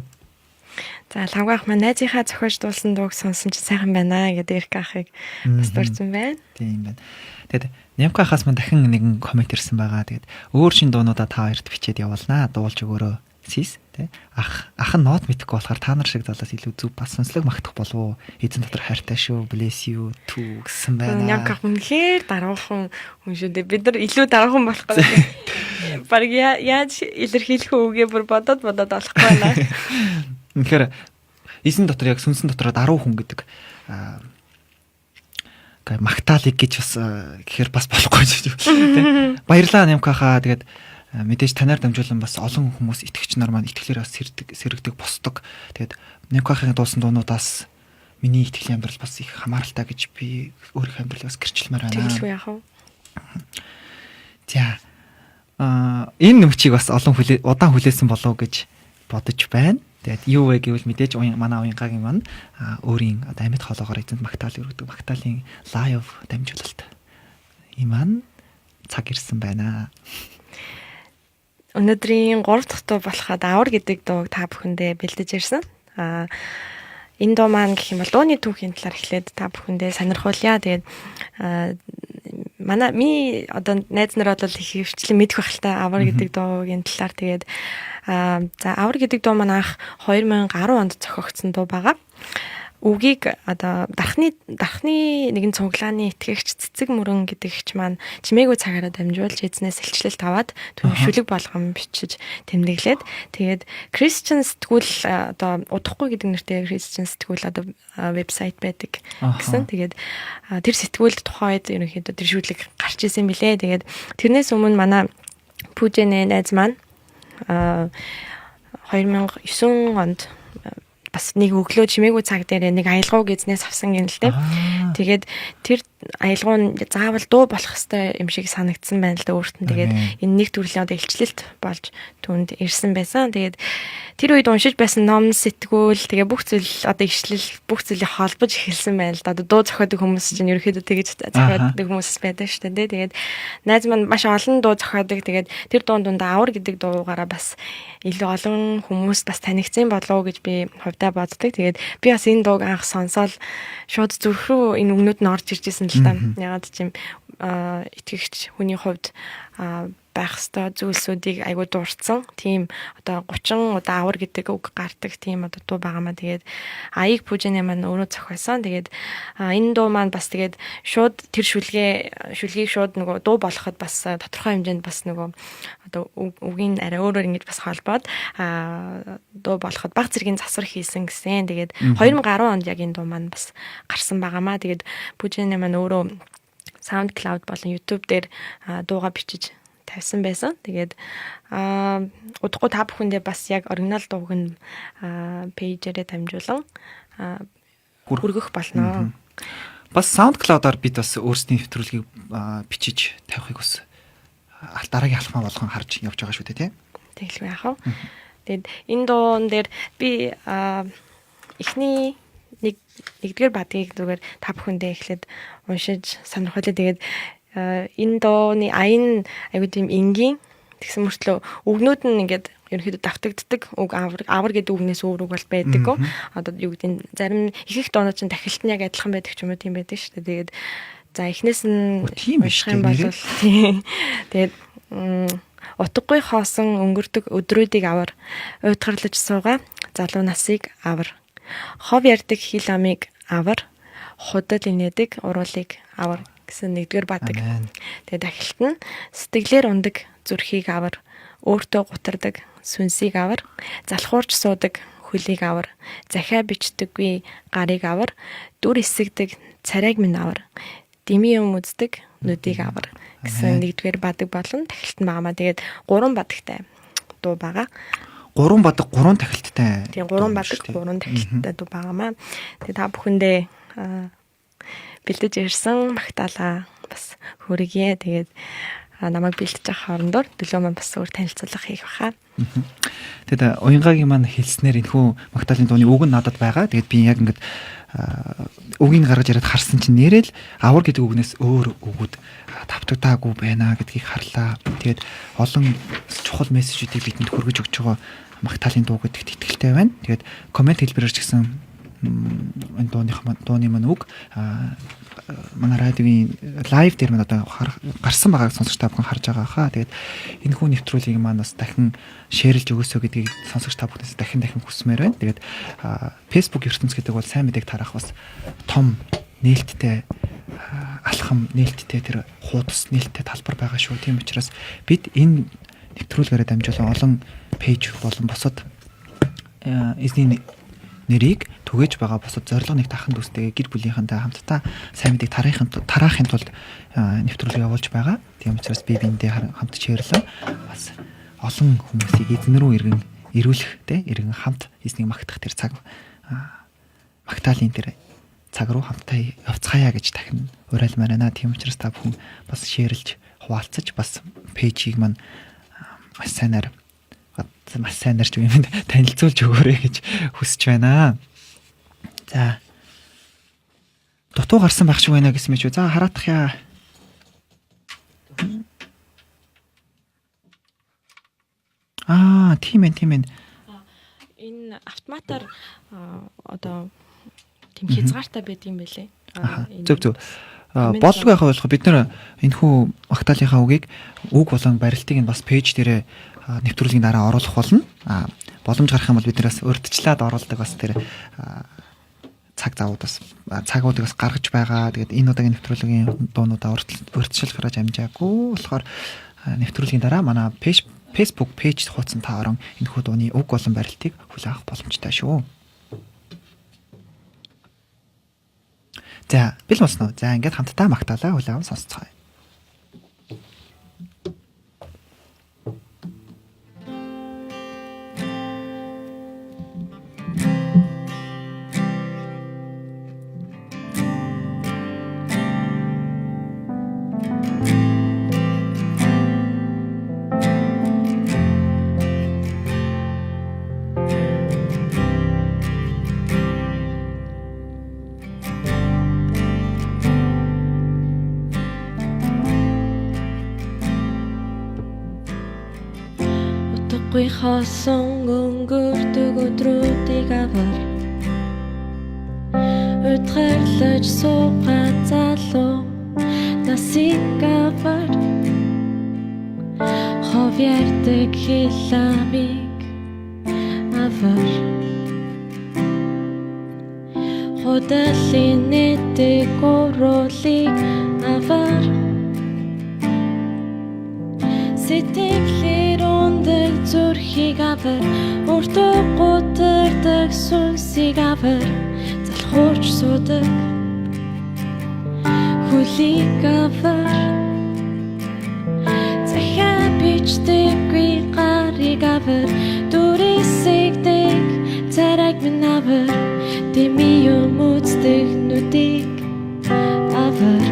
За лавгаах маань найзынхаа зохиож дуулсан дууг сонсон чи сайхан байна гэдэг Эрк ахыг бас дурсан байна. Тийм байна. Тэгээд Нямка хаас мань дахин нэгэн коммент ирсэн байгаа. Тэгээд өөр шин дуунуудаа та хоёрт бичээд явуулнаа. Дуулж өгөөрөө сис тий. Ах нь нот мэдэхгүй болохоор та нар шиг залаас илүү зөв бас сонслог магтах болов уу? Эзэн дотор хайртай шүү. Bless you too гэсэн байна. Нямка үнэхээр даруухан хүн шүү дээ. Бид нар илүү даруухан болох гэдэг. Бараг яаж илэрхийлэх үгээ бүр бодоод болохгүй байна. Тэгэхээр эзэн дотор яг сүнсэн дотороо даруй хүн гэдэг магтаалыг гэж бас гэхээр бас болохгүй шүү дээ. Баярлалаа Нямка хаа. Тэгээд мэдээж танаар дамжуулан бас олон хүмүүс итгэгч нар маань итгэлээр бас сэрэгдэг босдог. Тэгээд Нямка хааны дуусан дуунуудаас миний итгэлийн амьдрал бас их хамааралтай гэж би өөрийнхөө амьдралыг бас гэрчлэмээр байна. Тэгэлгүй яах вэ? За энэ нөмчийг бас удаан хүлээсэн болов гэж бодож байна. Тэгээд юу вэ гэвэл мэдээж манай уянгагийн маань өөрийн одоо амьд хоолоогоор эзэнт магтаал өргөдөг магтаалын лайв дамжуулалт ийм маань цаг ирсэн байна. Өнөөдрийн 3 дахь дуу болоход авар гэдэг дууг та бүхэндээ бэлдэж ирсэн. Энэ дуу маань гэх юм бол дууны түүхийн талаар эхлээд та бүхэндээ сонирхуулъя. Тэгээд миний одоо найз нар бол их хвчлэн мэдэх байх л та авар гэдэг дуугийн талаар. Тэгээд за авар гэдэг дуу маань анх 2010 онд зохиогдсон дуу байгаа. Үгийг одоо дархны нэгэн цуглааны итгэгч Цэцэг Мөрөн гэдэгч маань чимээгүй цагаараа дамжуулж эзнээс илчлэлт аваад түүний шүлэг болгон бичиж тэмдэглээд тэгээд Christian сэтгүүл одоо удахгүй гэдэг нэртэй Christian сэтгүүл одоо вебсайт байдаг гэсэн. Тэгээд тэр сэтгүүлд тухайн үед ерөнхийдөө тэр шүлэг гарч исэн билээ. Тэгээд тэрнээс өмнө манай Пүжэнэ найз маань 2009 онд бас нэг өглөө чимээгүй цаг дээр нэг аялгауг эзнээс авсан гин л дээ. Тэгээд тэр аялгау нь заавал дуу болох хэвээр юм шиг санагдсан байна л да өөртөө. Тэгээд энэ нэг төрлийн одоо илчлэлт болж түнд ирсэн байсан. Тэгээд тэр үед уншиж байсан ном сэтгүүл тэгээ бүх зүйл одоо ишлэл бүх зүйлийг холбож эхэлсэн байна л да. Одоо дуу зохиодог хүмүүс чинь ерөөхдөө тэгэж зохиодог хүмүүс байдаг шүү дээ. Тэгээд найз маань маш олон дуу зохиодог. Тэгээд тэр дундаа авар гэдэг дуугаараа бас илүү олон хүмүүс бас танигдсан болов уу гэж би хувьдаа боддог. Тэгээд би бас энэ дууг анх сонсоод шууд зүрх рүү энэ өгнүүд нь орж ирж исэн л та. Ягаад ч юм итгэгч хүний хувьд байх ёстой зүйлсүүдийг айгуу дурдсан. Тийм одоо 30 удаа авар гэдэг үг гардаг тийм одоо дуу байгаамаа. Тэгээд Аяг Пүжэнэ маань өөрөө зохиосон. Тэгээд энэ дуу маань бас тэгээд шууд тэр шүлгийг шууд нөгөө дуу болоход бас тодорхой хэмжээнд бас нөгөө одоо үгийн арай өөрөөр ингэж бас холбоод дуу болоход баг зэргийн засвар хийсэн гэсэн. Тэгээд 2010 онд яг энэ дуу маань бас гарсан байгаамаа. Тэгээд Пүжэнэ маань өөрөө SoundCloud болон YouTube дээр дууга бичиж тавьсан байсан. Тэгээд удахгүй та бүхэндээ бас яг оригинал дууг нь пэйжээрээ дамжуулан хүргэх болно. Бас SoundCloud-аар бид бас өөрсдийн нэвтрүүлгийг бичиж тавихыг бас дараагийн алхмаа болгон харж явж байгаа шүү дээ, тийм. Тэгэлгүй яах вэ? Тэгээд энэ дуун дээр би эхний нэгдүгээр бадгийг зүгээр та бүхэндээ эхлээд уншиж сонирхолтой. Тэгээд энэ дууны аян айгуу тийм энгийн тэгсэн мөртлөө үгнүүд нь ингээд ерөнхийдөө давтагддаг. Үг авар гэдэг үгнээс өөр үг бол байдаггүй. Одоо юу гэдэг зарим их дуунууд чинь тахилт нь яг адилхан байдаг ч юм уу тийм байдаг шүү дээ. Тэгээд за эхнээс нь унших юм бол тэгээд утгагүй хоосон өнгөрдөг өдрүүдийг авар уйтгарлаж суугаа залуу насыг авар хов ярддаг хил амыг авар худал инээдэг уруулыг авар гэсэн нэгдүгээр бадаг. Тэгээд дахилт нь сэтгэлээр ундаг зүрхийг авар өөртөө гутардаг сүнсийг авар залхуурч суудаг хөлийг авар захиа бичдэггүй гарыг авар дүр эсэгдэг царайг минь авар дими юм үздэг нүдийг авар гэсэн нэгдүгээр бадаг болон дахилт нь байгаамаа. Тэгээд 3 бадагтай дуу байгаа. 3 бадаг 3 тахилттай. Тийм 3 бадаг 3 тахилттай дуу байгаамаа. Тэгээд та бүхэндээ бэлдэж ирсэн магтаалаа бас хүргье. Тэгээд намайг бэлдэж авах хоорондоор төлөө маань бас өөр танилцуулга хийх баха. Тэгээд уянгагийн маань хэлснээр энэхүү магтаалын дууны үг нь надад байгаа. Тэгээд би яг ингээд үгийг гаргаж ирээд харсан чинь нэрэл авар гэдэг үгнээс өөр үгүүд тавтагдаагүй байна гэдгийг харлаа. Тэгээд олон чухал мессежүүдийг бидэнд хүргэж өгч байгаа магтаалын дуу гэдэгт итгэлтэй байна. Тэгээд комент хэлбэрээр ч гэсэн энэ дууны маань үг манай радиогийн лайв дээр маань одоо гарсан байгааг сонсогч та бүхэн харж байгаа хаа. Тэгээд энэ хүн нэвтрүүлгийг маань бас дахин шеэрлж өгөөсөө гэдгийг сонсогч та бүхнээс дахин хүсмээр байна. Тэгээд Facebook ертөнц гэдэг бол сайн мэдээг тарах бас том нээлттэй алхам, нээлттэй тэр хуудас, нээлттэй талбар байгаа шүү. Тийм учраас бид энэ нэвтрүүлгээрээ дамжуулан олон пэйж болон босод эзний нэрийг түгээж байгаа босод зорилго нэг тахан дүүстэйгээ гэр бүлийнхэнтэй хамтдаа сайн мэдээг тараахын тулд нэвтрүүлэг явуулж байгаа. Тийм учраас би биендээ хамт чирлэн бас олон хүмүүсийг эзэн рүү иргэн хамт эзнийг магтах тэр цаг магтаалын тэр цаг руу хамтдаа явцгаая гэж дахин уриалмаар байна. Тийм учраас та бүхэн бас шеэрлж хуваалцаж бас пэйжийг маань маш сайнаар ч юм танилцуулж өгөөрэй гэж хүсэж байна. За. Дутуу гарсан байх шиг байна гэсэн мэт шүү. За хараадах яа. Тийм ээ. Энэ автоматар одоо тийм хязгаартай байдаг юм байлээ. Зөв. Болдгоо яхаа болох бид нэр энэхүү магтаалынхаа үгийг үг болон барилтыг нь бас пэйж дээрээ нэвтрүүлгийн дараа оруулах болно. Боломж гарах юм бол биднээс урьдчилаад оруулдаг бас тэр цагуудыг бас гаргаж байгаа. Тэгээд энэ удаагийн нэвтрүүлгийн дуунуудаа урьдчилж гаргаж амжаагүй болохоор нэвтрүүлгийн дараа манай Facebook пэйж хуудсан та орон энэхүү дууны үг болон барилтыг хүлээх авах боломжтой шүү. За, бэл мосноо. За, ингээд хамтдаа магтаалаа хүлээвэн сонсцгоё. Утгагүй хоосон өнгөрдөг өдрүүдийг авар Өдгөрлөж суугаа залуу насыг авар Хов ярддаг хиламиг авар Хөдөллийн нэтэг уруулыг авар Сэтгэлээр ундаг зүрхийг авар Уртуу гутардаг сүнсийг авар Залхуурч суудаг хөлийг авар Захиа бичдэггүй гарыг авар Дүрисэгдэг царайг минь авар Дими юм үздэг нүдийг авар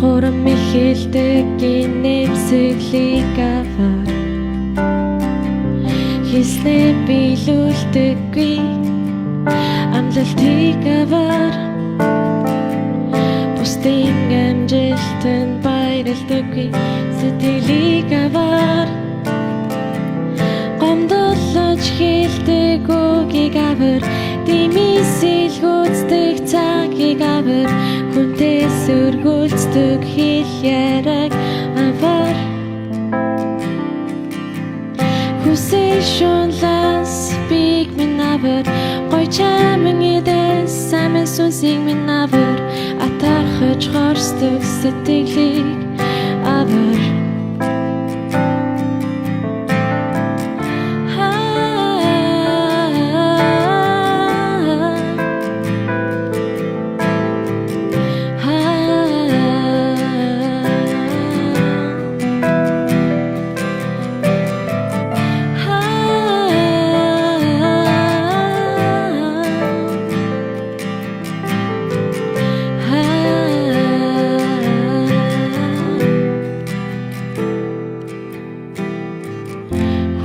Хором ихэлдэг инэвсэглийг авар Хийснээ биелүүлдэггүй амлалтыг авар Бусдын амжилтанд баярлдаггүй сэтгэлийг авар Гомдолж хэлдэг үгийг авар Димисэл гүйцдэг цагийг авар Хүнтэй сөргүүлцдэг хэл яраг авар Хүсэл шунлаас бийг минь авар Гой чамин эдэс самын сүнсийг минь авар Атархаж хорсдог сэтгэлийг авар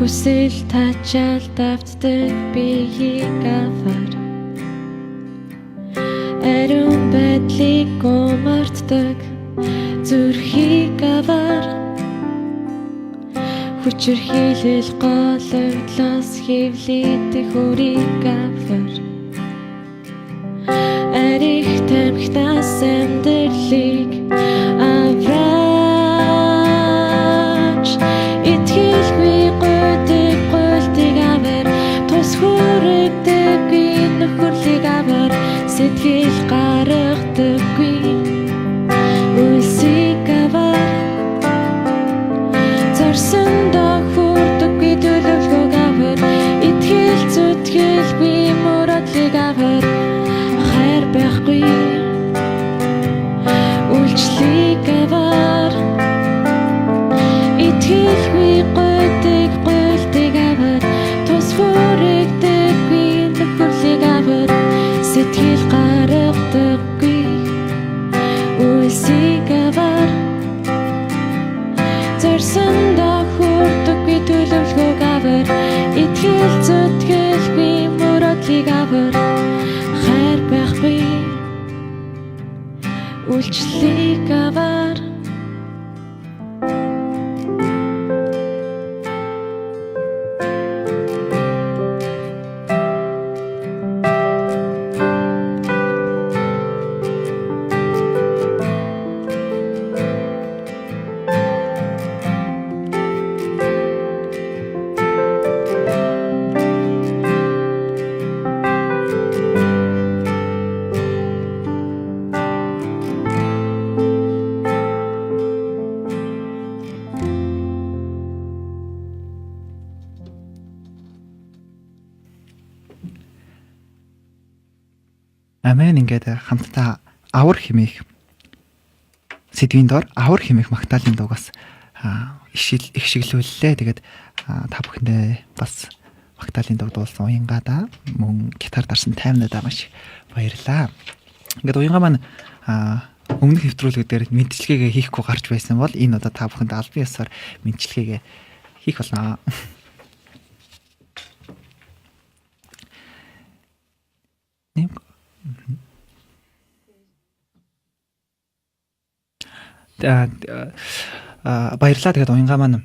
Хүсэл тачаал давтдаг биеийг авар Ариун байдлыг гомортдог зүрхийг авар Хүчирхийлэл голөгдлоос хэвлэдэг үрийг авар Арих тамхинаас амьдралыг авраач Итгэлгүй гойдаг гуйлтыг авар Тус хүрэгдэггүй нөхөрлийг авар Сэтгэл гаргадаггүй үлсийг авар Зорсондоо хүрдэггүй төлөвлөгөөг авар Итгэл зүтгэлгүй мөрөдлийг авар Хайр байхгүй үйлчлийг авар Итгэлгүй гойдаг гуйлтыг авар Тус хүрэгдэггүй нөхөрлийг авар Сэтгэл гаргадаггүй үлсийг авар Зорсондоо хүрдэггүй төлөвлөгөөг авар Итгэл зүтгэлгүй мөрөдлийг авар Хайр байхгүй үйлчлийг авар Амен ингээд хамтдаа авар химээх сэдвийн дор авар химээх Магдалины дууг бас их шиглүүллээ. Тэгээд та бүхэндээ бас Магдалины дуу дуулсан уянгада мөн гитар дарсан таймнадаа маш баярлаа. Ингээд уянга маань өмнөх нэвтрүүлгүүдээр мэдчилгээгээ хийхгүй гарч байсан бол энэ одоо та бүхэнд албан ёсоор мэдчилгээгээ хийх болно. Баярлалаа. Тэгээд уянга маань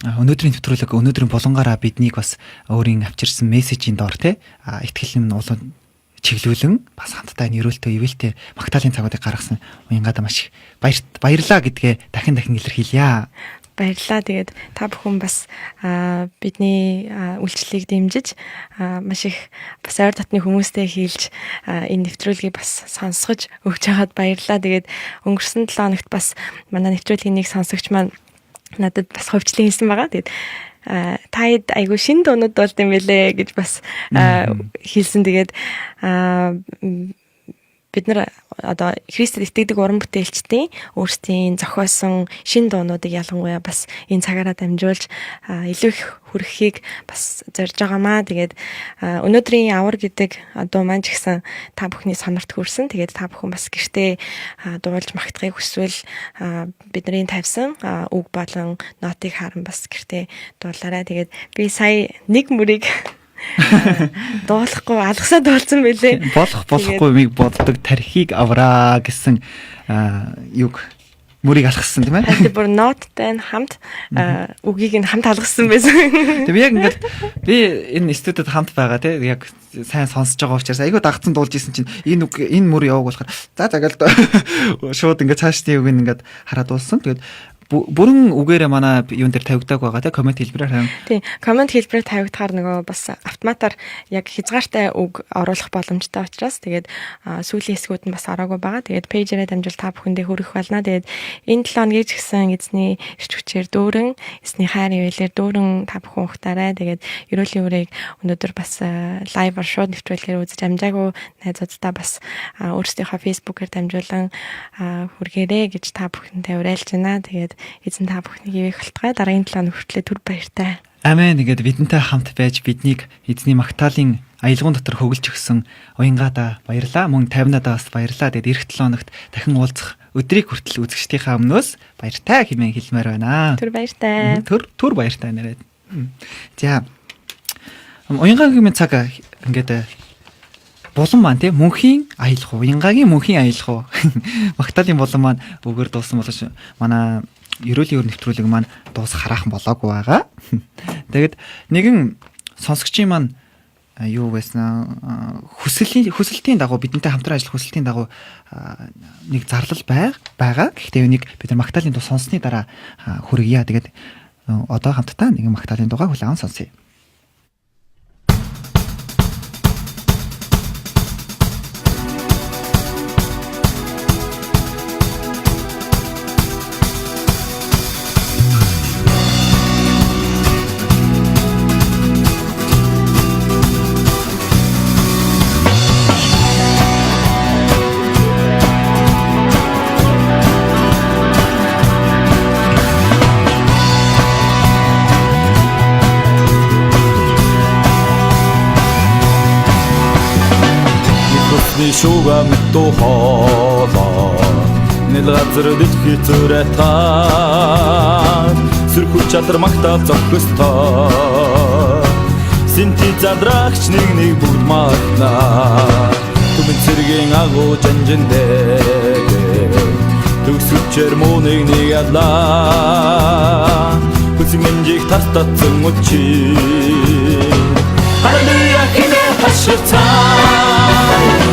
өнөөдрийн нэвтрүүлэг өнөөдрийн болонгаараа биднийг бас өөрийн авчирсан мессежийн доор ихтгэл нь улам чиглүүлэн бас хамтдаа энэ өрөөлтөө ивэлтэй Магдалины цагуудыг гаргасан уянгада маш баярлалаа гэдгээ дахин илэрхийлье. Баярлалаа. Тэгээд та бүхэн бас бидний үйлчлэлийг дэмжиж маш их бас ойр дотны хүмүүстэй хийлж энэ нэвтрүүлгийг бас сонсгож өгч байгаад баярлалаа. Тэгээд өнгөрсөн 7 хоногт бас манай нэвтрүүлгийн нэг сонсогч маань надад бас хувьчлан хэлсэн байгаа. Тэгээд таад айгу шин дуунууд болд юм бэлээ гэж бас хэлсэн. Тэгээд бид нар одоо Христэд итгэдэг уран бүтээлчдийн өөрсдийн зохиосон шин дуунуудыг ялангуяа бас энэ цагаараа дамжуулж илүү их хүрэхийг бас зорж байгаамаа. Тэгээд өнөөдрийн авар гэдэг дуу маань ч гэсэн та бүхний сонорт хүрсэн. Тэгээд та бүхэн бас гэртээ дуулж магтахыг хүсвэл бидний тавьсан үг болон нотыг харан бас гэртээ дуулаарай. Тэгээд би сая нэг мөрийг дуулахгүй алгасаа дуулсан байлээ. Болохгүй миг боддог тархийг авраа гэсэн юг мөрийг алгасан тийм ээ. Тэгээд бүр ноттай хамт үгийг нь хамт алгасан байсан. Тэгээд яг ингээд би энэ студид хамт байгаа тийм яг сайн сонсож байгаа учраас айгүй дагцсан дуулж исэн чинь энэ мөр яваг болохоор за шууд ингээд цаашдын үг ингээд хараад дуулсан. Тэгээд бүрэн үгээрээ манай юун дээр тавигдааг байгаа тийм комент хэлбэрээр харин. Тийм, комент хэлбэрээр тавигдахаар нөгөө бас автоматар яг хязгаартай үг оруулах боломжтой учраас тэгээд сүүлийн хэсгүүд нь бас ороогүй байгаа. Тэгээд пэйжээрээ дамжуул та бүхэндээ хүрэх болно. Тэгээд энэ 7 хоногийн ч гэсэн эзний ирч хүчээр дөөрөн, эзний хайр ивэлээр дөөрөн та бүхэн ухтаарай. Тэгээд ерөөлийн үрийг өнөөдөр бас лайваар шууд нэвтрүүлгээр үзэж амжаагүй найзуудтай бас өөрсдийнхөө фэйсбүүкээр дамжуулан хүргээрэй гэж та бүхэндээ уриалж байна. Тэгээд эзэн та бүхнийг ивэх болтугай дараагийн 7 хоног хүртлээр түр баяртай. Амен. Ингээд бидэнтэй хамт байж биднийг эзний Магдалины аялгуун дотор хөглж өгсөн уянгада баярлаа. Мөн 50-надаа бас баярлаа. Тэгээд эх 7 хоногт дахин уулзах өдрийг хүртэл үзэгчдийнхээ өмнөөс баяртай хэмээн хэлмээр байна. Түр баяртай. Түр баяртай нэрээ. За. Уянгагийн цаг ингээд булан маань тийм мөнхийн аялах уу, уянгагийн мөнхийн аялах уу. Магдалины булан маань өгөр дуусан болооч манай ерөөлийн нэвтрүүлэг маань дуус хараахан болоогүй байгаа. Тэгээд нэгэн сонсогчийн маань юу байсан хүсэлтийн дагуу бидэнтэй хамтран ажиллах хүсэлтийн дагуу нэг зарлал байгаа. Гэхдээ үнийг бид нар Магдалины дуу сонссны дараа хүргье. Тэгээд одоо хамтдаа нэгэн Магдалины дуугаа хүлээн сонсъё. Шуга мэтто хоолоо нэл газар дэлхий зүрэтаа сүрхүү чадар магтаал зохистой синти задрагч нэг бүгд магнаа түмэн цэргийн агуу жанжиндээ төгсөчөр мөнийг нэг ялаа хүсин эмжиг тастатсан учи Halleluja хинэ хаширцаа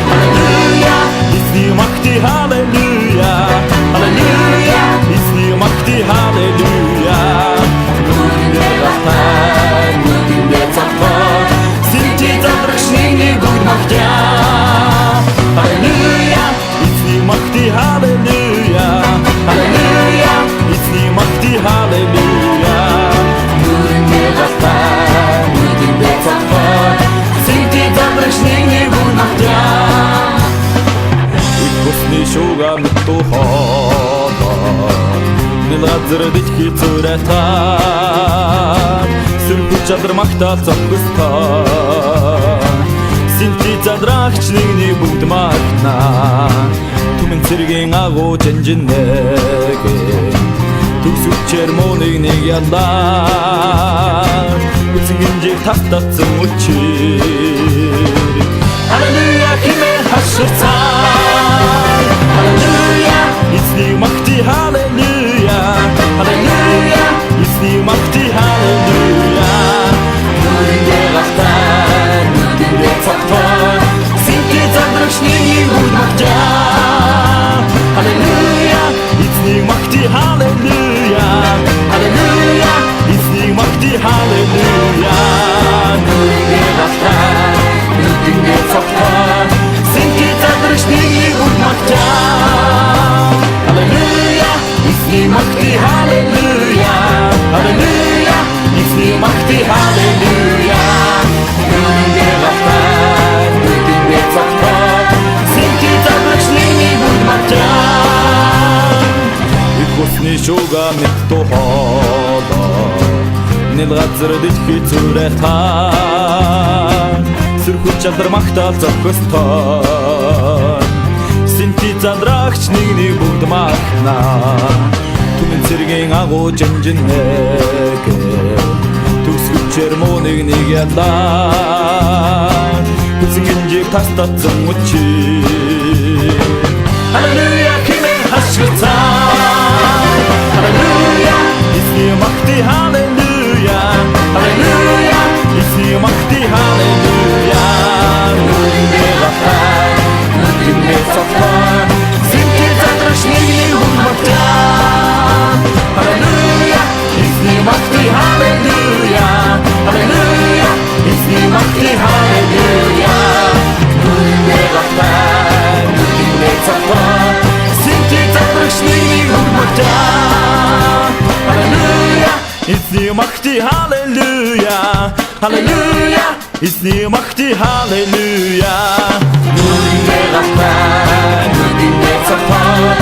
Halleluja, эзний магтий halleluja Halleluja, эзний магтий halleluja Нүрнээ гахтай, нүрнээ цахаа Синти задрагч нэг бүгд магтя Halleluja, эзний магтий halleluja Halleluja, эзний магтий halleluja Нүрнээ гахтай, нүрнээ цахаа Синти задрагч нэг бүгд магтя зүрэтаа сүрхүү чадар магтаал зогстой синти задрагч нэгний бүгд магнаа түмэн цэргийн агуу жанжинэгэ төгсөвчээр мууник нэг ялаа үцгэнжиг татцсан үчир Halleluja хэмээн хаширцаа Halleluja эзний магти Halleluja Halleluja эзний магти Halleluja нүрийн гахтаа нүрийн цогтой синти задрагч нэгний бүгд магтаа Halleluja эзний магти Halleluja Halleluja эзний магти Halleluja нүрийн гахтаа нүрийн цогтой синти задрагч нэгний бүгд магтаа Halleluja эзний магти Halleluja Halleluja эзний магти Halleluja нүрийн гахтаа нүрийн цогтой синти задрагч нэгний бүгд магтаа Ихусны шуга мэт тухайда Нэл газар дэлхий зүрэтаа Сүрхүү чадар магтаал зогстой Синти задрагч нэгний бүгд магнаа Түмэн цэргийн агуу жанжинэгэ Төгсгөвчээр мууник нэг ялаа Хүсгэнжиг тастатсан үчир Halleluja хэмээн хашгирцаа Halleluja эзний магти Halleluja Halleluja эзний магти Halleluja нүрийн гахтаа нүрийн цогтой синти задрагч нэгний бүгд магтаа Halleluja эзний магти Halleluja Halleluja эзний магти Halleluja нүрийн гахтаа нүрийн цогтой синти задрагч нэгний бүгд магтаа Halleluja эзний магти Halleluja Halleluja эзний магти Halleluja нүрийн гахтаа нүрийн цогтой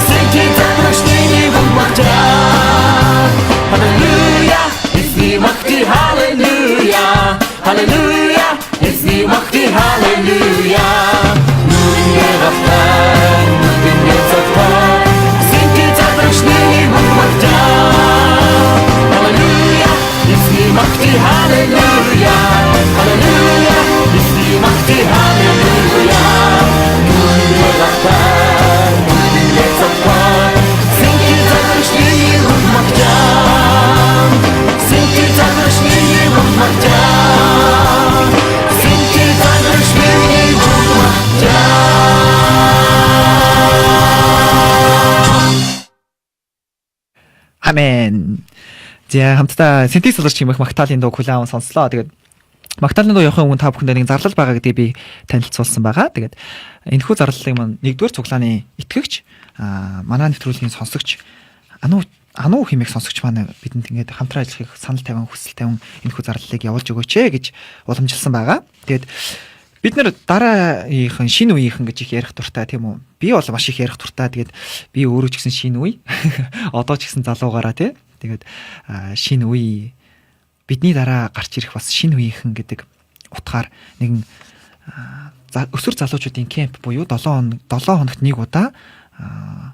синти задрагч нэгний бүгд магтаа Halleluja эзний магти Halleluja Halleluja эзний магти Halleluja нүрийн гахтаа нүрийн цогтой синти задрагч нэгний бүгд магтаа Halleluja эзний магти Halleluja Halleluja эзний магти Halleluja нүрийн гахтаа нүрийн цогтой синти задрагч нэгний бүгд магтаа синти задрагч нэгний бүгд магтаа синти задрагч нэгний бүгд магтаа Амен. За хамтдаа синтез солирч хэмэх Магдалины дуу хүлээн аван сонслоо. Тэгээд Магдалины дуу явахын өмнө та бүхэндээ нэг зарлал байгаа гэдгийг би танилцуулсан байгаа. Тэгээд энэхүү зарлалыг маань 1-р цуглааны итгэгч манай нэвтрүүлгийн сонсогч Ану хэмээх сонсогч маань бидэнд ингээд хамтран ажиллахыг санал тавин хүсэл тавин энэхүү зарлалыг явуулж өгөөч гэж уламжилсан байгаа. Тэгээд бид нэр дараагийн шинэ үеийнхэн гэж их ярих дуртай тийм үү? Би бол маш их ярих дуртай. Тэгээд би өөрөө ч гэсэн шинэ үе одоо ч гэсэн залуугаараа тий. Тэгээд шинэ үе бидний дараа гарч ирэх бас шинэ үеийнхэн гэдэг утгаар нэгэн өсвөр залуучуудын кемп буюу 7 хоногт нэг удаа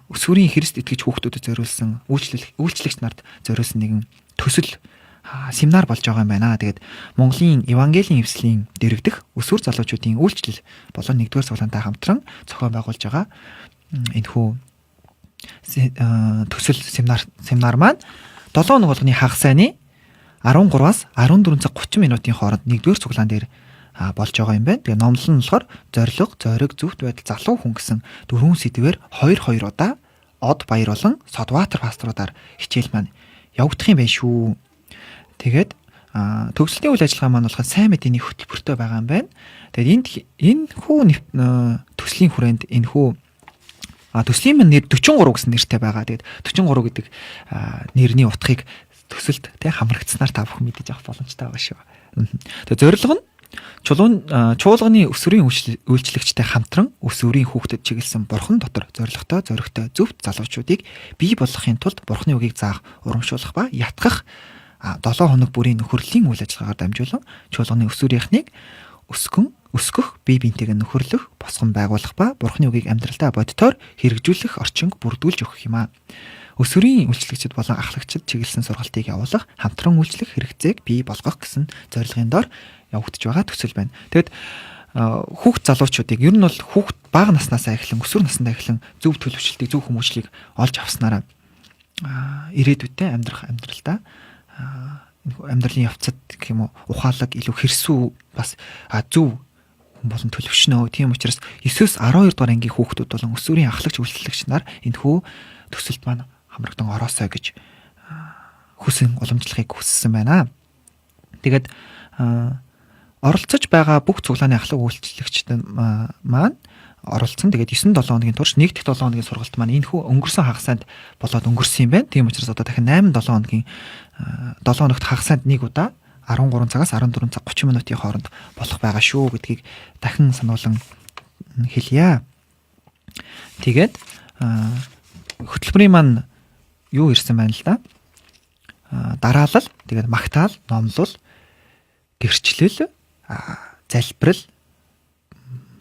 өсвөрийн Христ итгэж хүүхдүүдэд зориулсан үйлчлэгч нарт зориулсан нэгэн төсөл семинар болж байгаа юм байна. Тэгээд Монголын Евангелийн эвслийн дэргэдэх өсвөр залуучуудын үйлчлэл болон 1-р цуглаантай хамтран зохион байгуулж байгаа энэхүү төсөл семинар маань 7 хоног болгоны хагас сайны 13-аас 14 цаг 30 минутын хооронд 1-р цуглаан дээр болж байгаа юм байна. Тэгээ номлол нь болохоор зориг, зөвхт байдал, залуу хүн гэсэн 4 сэдвээр 2 удаа Од Баяр болон Содбаатар пасторудаар хичээл маань явагдах юм байна шүү. Тэгээд төгсөлтийн үйл ажиллагаа маань болохоор сайн мэдээний хөтөлбөртэй байгаа юм байна. Тэгээд энэ хүү төслийн хүрээнд энэ хүү төслийн нэр 43 гэсэн нэртэй байгаа. Тэгээд 43 гэдэг нэрний утгыг төсөлд хамрагдсанаар та бүхэн мэдэж авах боломжтой байгаа шүү. Тэгээд зорилго нь Чуулганы өсвөрийн үйлчлэгчтэй хамтран өсвөрийн хүүхдэд чиглэсэн бурхан дотор зоригтой зөвхт залуучуудыг бий болгохын тулд бурханы үгийг заах, урамшуулах ба ятгах 7 хоног бүрийн нөхөрлөлийн үйл ажиллагаагаар дамжуулан чуулганы өсвөрийнхнийг өсгөх, бие биентэйг нөхөрлөх, босгон байгуулах ба бурханы үгийг амьдралдаа бодитоор хэрэгжүүлэх орчинг бүрдүүлж өгөх юм а. Өсвөрийн үйлчлэгчид болон ахлагчид чиглэсэн сургалтыг явуулах, хамтран үйлчлэх хэрэгцээг бий болгох гэсэн зорилгын дор явагдаж байгаа төсөл байна. Тэгэд хүүхд залуучуудыг ер нь бол хүүхд бага наснасаа эхлэн өсвөр наснаа эхлэн зөв төлөвшлтийг, зөв хүмүүжлийг олж авснараа ирээдүйдээ амьдралдаа амьдралын явцад гэх юм уу ухаалаг илүү хэрсүү бас зөв хүн болон төлөвшнөө. Тийм учраас 9-өөс 12 дугаар ангийн хүүхдүүд болон өсвөрийн ахлагч үйлчлэгч нар энэхүү төсөлд маань хамрагдан ороосоо гэж хүсэн уламжлахыг хүссэн байна. Тэгээд оролцож байгаа бүх цуглааны ахлах үйлчлэгчид маань оролцсон. Тэгээд 9-7 хоногийн турш 1-7 хоногийн сургалт маань энэхүү өнгөрсөн хагасанд болоод өнгөрсөн юм байна. Тийм учраас одоо дахин 8-7 хоногийн 7 хоногт хагасанд нэг удаа 13 цагаас 14 цаг 30 минутын хооронд болох байгаа шүү гэдгийг дахин сануулan хэлье. Тэгээд хөтөлбөрийн маань юу ирсэн байна л да. Дараалал, тэгээд магтаал, номлол, гэрчлэл, залбирал,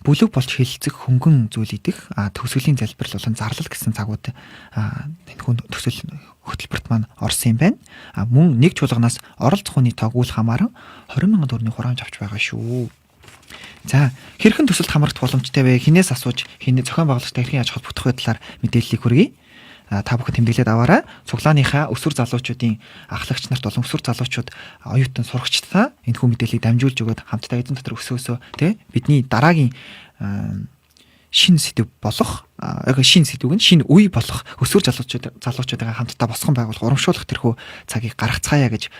бүлэг болж хэлцэх хөнгөн зүйл идэх, төгсгөлийн залбирал болон зарлал гэсэн цагууд энэ төсөл хөтөлбөрт маань орсон юм байна. Мөн нэг чуулганаас оролцох хүний тоог үл хамааран 20,000 төгрөгийн хураамж авч байгаа шүү. За, хэрхэн төсөлд хамрагдах боломжтой вэ? Хинээс асууж, зохион байгуулагчтай хэрхэн яаж холбогдох вэ талаар мэдээллийг хүргэе. Та бүхэн тэмдэглээд аваарай. Цуглааныхаа өсвөр залуучуудын ахлагч нарт болон өсвөр залуучууд оюутан сурагчдаа энэхүү мэдээллийг дамжуулж өгөөд хамтдаа эзэн дотор өсөөсөө бидний дараагийн шинэ сэдв болох шинэ сэдвг нь шинэ үе болох өсвөр залуучуудаа хамтдаа босгон байгуулах, урамшуулах тэрхүү цагийг гаргацгаая гэж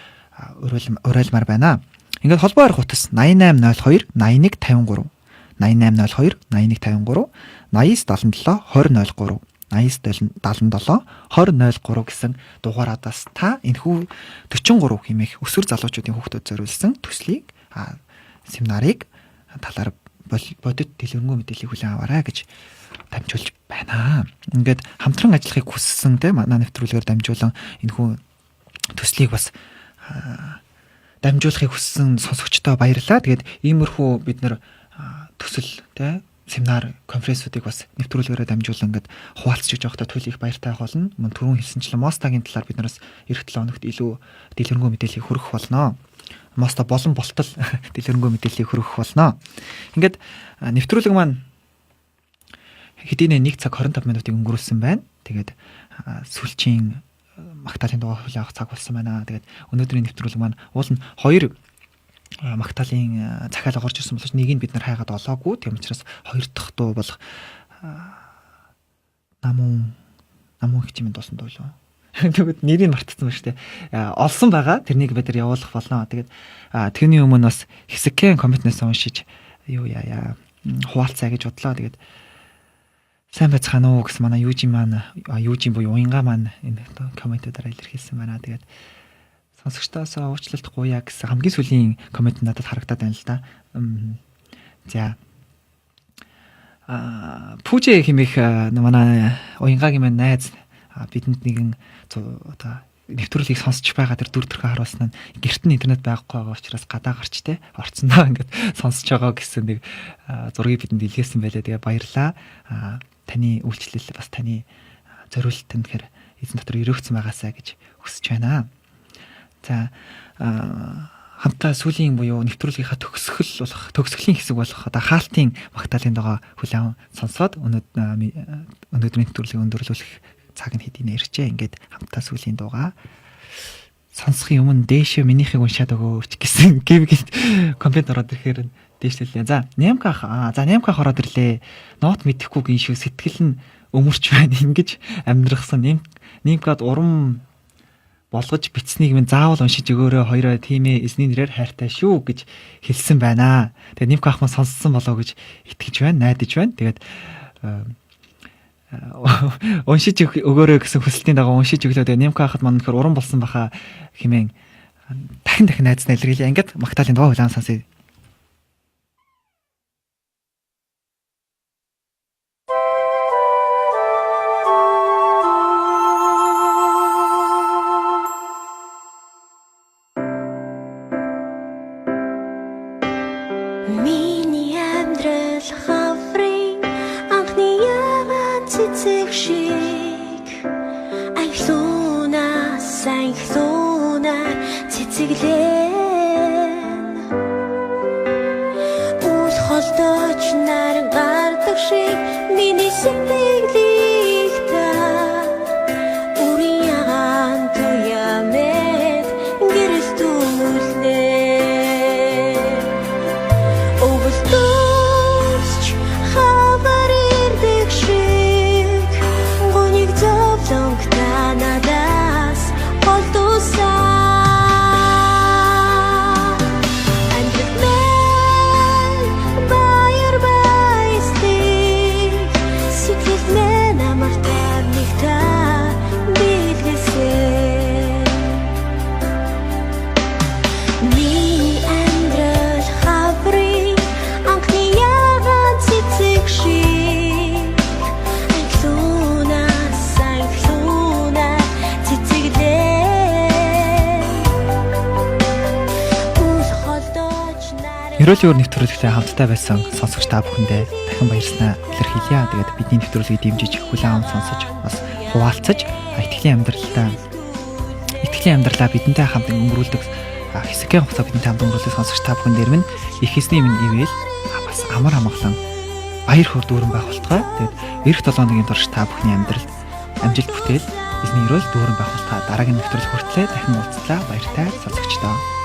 уриалмаар байна. Ингээд холбоо арга утас 8802 8153 8802 8153 8077 2003 8077 2003 гэсэн дугаараадаас та энэхүү 43 хэмээх өсвөр залуучуудын хүүхдүүд зориулсан төслийг семинарыг талаар бодит дэлгэрэнгүй мэдээллийг хүлээн аваарай гэж дамжуулж байна. Ингээд хамтран ажиллахыг хүссэн манай нэвтрүүлгээр дамжуулан энэхүү төслийг бас дамжуулахыг хүссэн сонсогчдоо баярлалаа. Тэгээд иймэрхүү бид нэр төсөл семинар, конференцүүдийг бас нэвтрүүлгээрээ дамжуулан ингээд хуваалцж өгч байхдаа туйл их баяртай болно. Мөн түрүүн хэлсэнчлэн Мостагийн талаар бид нараас эх 7 хоногт илүү дэлгэрэнгүй мэдээллийг хүргэх болно. Моста болон болтол дэлгэрэнгүй мэдээллийг хүргэх болно. Ингээд нэвтрүүлэг маань хэдийнэ 1 цаг 25 минутыг өнгөрүүлсэн байна. Тэгээд сүүлчийн магтаалын дугаар хүлээх цаг болсон байна. Тэгээд өнөөдрийн нэвтрүүлэг маань уул нь 2 магтаалын захиалга орж ирсэн боловч нэг нь бид нар хайгаад олоогүй. Тийм учраас 2 дахь дуу бол намуу хичмэнд болсон дуу лөө. Тэгвэл нэрийг мартсан ба штэ. Олсон байгаа. Тэрнийг бид нар явуулах болно. Тэгээд тэрний өмнө бас Hezekiah комментнээс уншиж юу яа хуваалцаа гэж бодлоо. Тэгээд сайн байцгаана уу гэсэн манай Южин буюу уянга маань энэ комментээр илэрхийлсэн байна. Тэгээд сонсогчдоос уучлалт гуяа гэсэн хамгийн сүүлийн коммент надад харагдаад байна л да. За. Пүүжэ хэмээх манай уянгагийн маань найз бидэнд нэгэн одоо нэвтрүүлгийг сонсч байгаа тэр дүр төрхөө харуулсан нь гэрт нь интернет байхгүй байгаа учраас гадаа гарч орцсондоо ингээд сонсож байгаа гэсэн нэг зургийг бидэнд илгээсэн байлаа. Тэгээ баярлаа. Таны үйлчлэл бас таны зориултанд тэгэхээр эзэн дотор өрөөгцөн байгаасаа гэж хүсэж байна. За хамтаа сүүлийн буюу нэвтрүүлгийнхаа төгсгөлийн хэсэг болох одоо хаалтын магтаалын доо хүлээн сонсоод өнөөдрийн нэвтрүүлгийг өндөрлүүлэх цаг нь хэдийнэ ирчээ. Ингээд хамтаа сүүлийн дуугаа сонсохын өмнө дээшээ минийхийг уншаад өгөөч гэсэн коммент ороод ирэхээр дээшлэлээ. За Нямках ороод ирлээ. Нот мэдэхгүй гиншүү сэтгэл нь өмөрч байна. Ингэж амьдрахсан Нямкад урам болгож бичснийг минь заавал уншиж өгөөрэй. Хоёроо тийм ээ эзний нэрээр хайртай шүү гэж хэлсэн байна. Тэгээд Нямках маань сонссон болоо гэж итгэж байна, найдаж байна. Тэгээд уншиж өгөөрэй гэсэн хүсэлтийн дагуу уншиж өглөө. Тэгээд Нямкахад маань нөхөр урам болсон баха хэмээн дахин найз нэлрэлээ. Ингээд магтаалын доо хүлээн сонсъё. Миний амьдрал хаврын анхны ягаан цэцэг шиг анхлуунаа цэцэглэн үл холдооч наран гардаг шиг миний сэтгэлийг та үрийн ягаан туяамэд гэрэл дүүлнэ Өвөлдөөч хавар ирдэг шиг гониг зовлонг та надаас голдуулсан Амьдрал минь баяр баясдаг сэтгэл минь амар тайвныг та биелсэн Миний амьдрал хаврын анхны ягаан цэцэг шиг анхлуунаа цэцэглэн үл холдооч наран Ерөөлийн өр нэвтрүүлэгтэй хамтдаа байсан сонсогч та бүхэндээ дахин баярлалаа илэрхийлье. Тэгээд бидний нэвтрүүлгийг дэмжиж хүлээн авч сонсож бас хуваалцаж итгэлийн амьдралаа бидэнтэй хамт өнгөрүүлдэг хэсэгэн хугацаа бидэнтэй хамт өнгөрүүлдэг сонсогч та бүхэндээр минь их эзний минь ивэл бас амар амгалан баяр хөөр дүүрэн байх болтугай. Тэгээд эх 7 өдрийн турш та бүхний амьдралд амжилт бүтээл эзний өрөөл дүүрэн байх болтугай. Дараагийн нэвтрүүлэг хүртлээр дахин уулзлаа. Баяртай сонсогчдоо.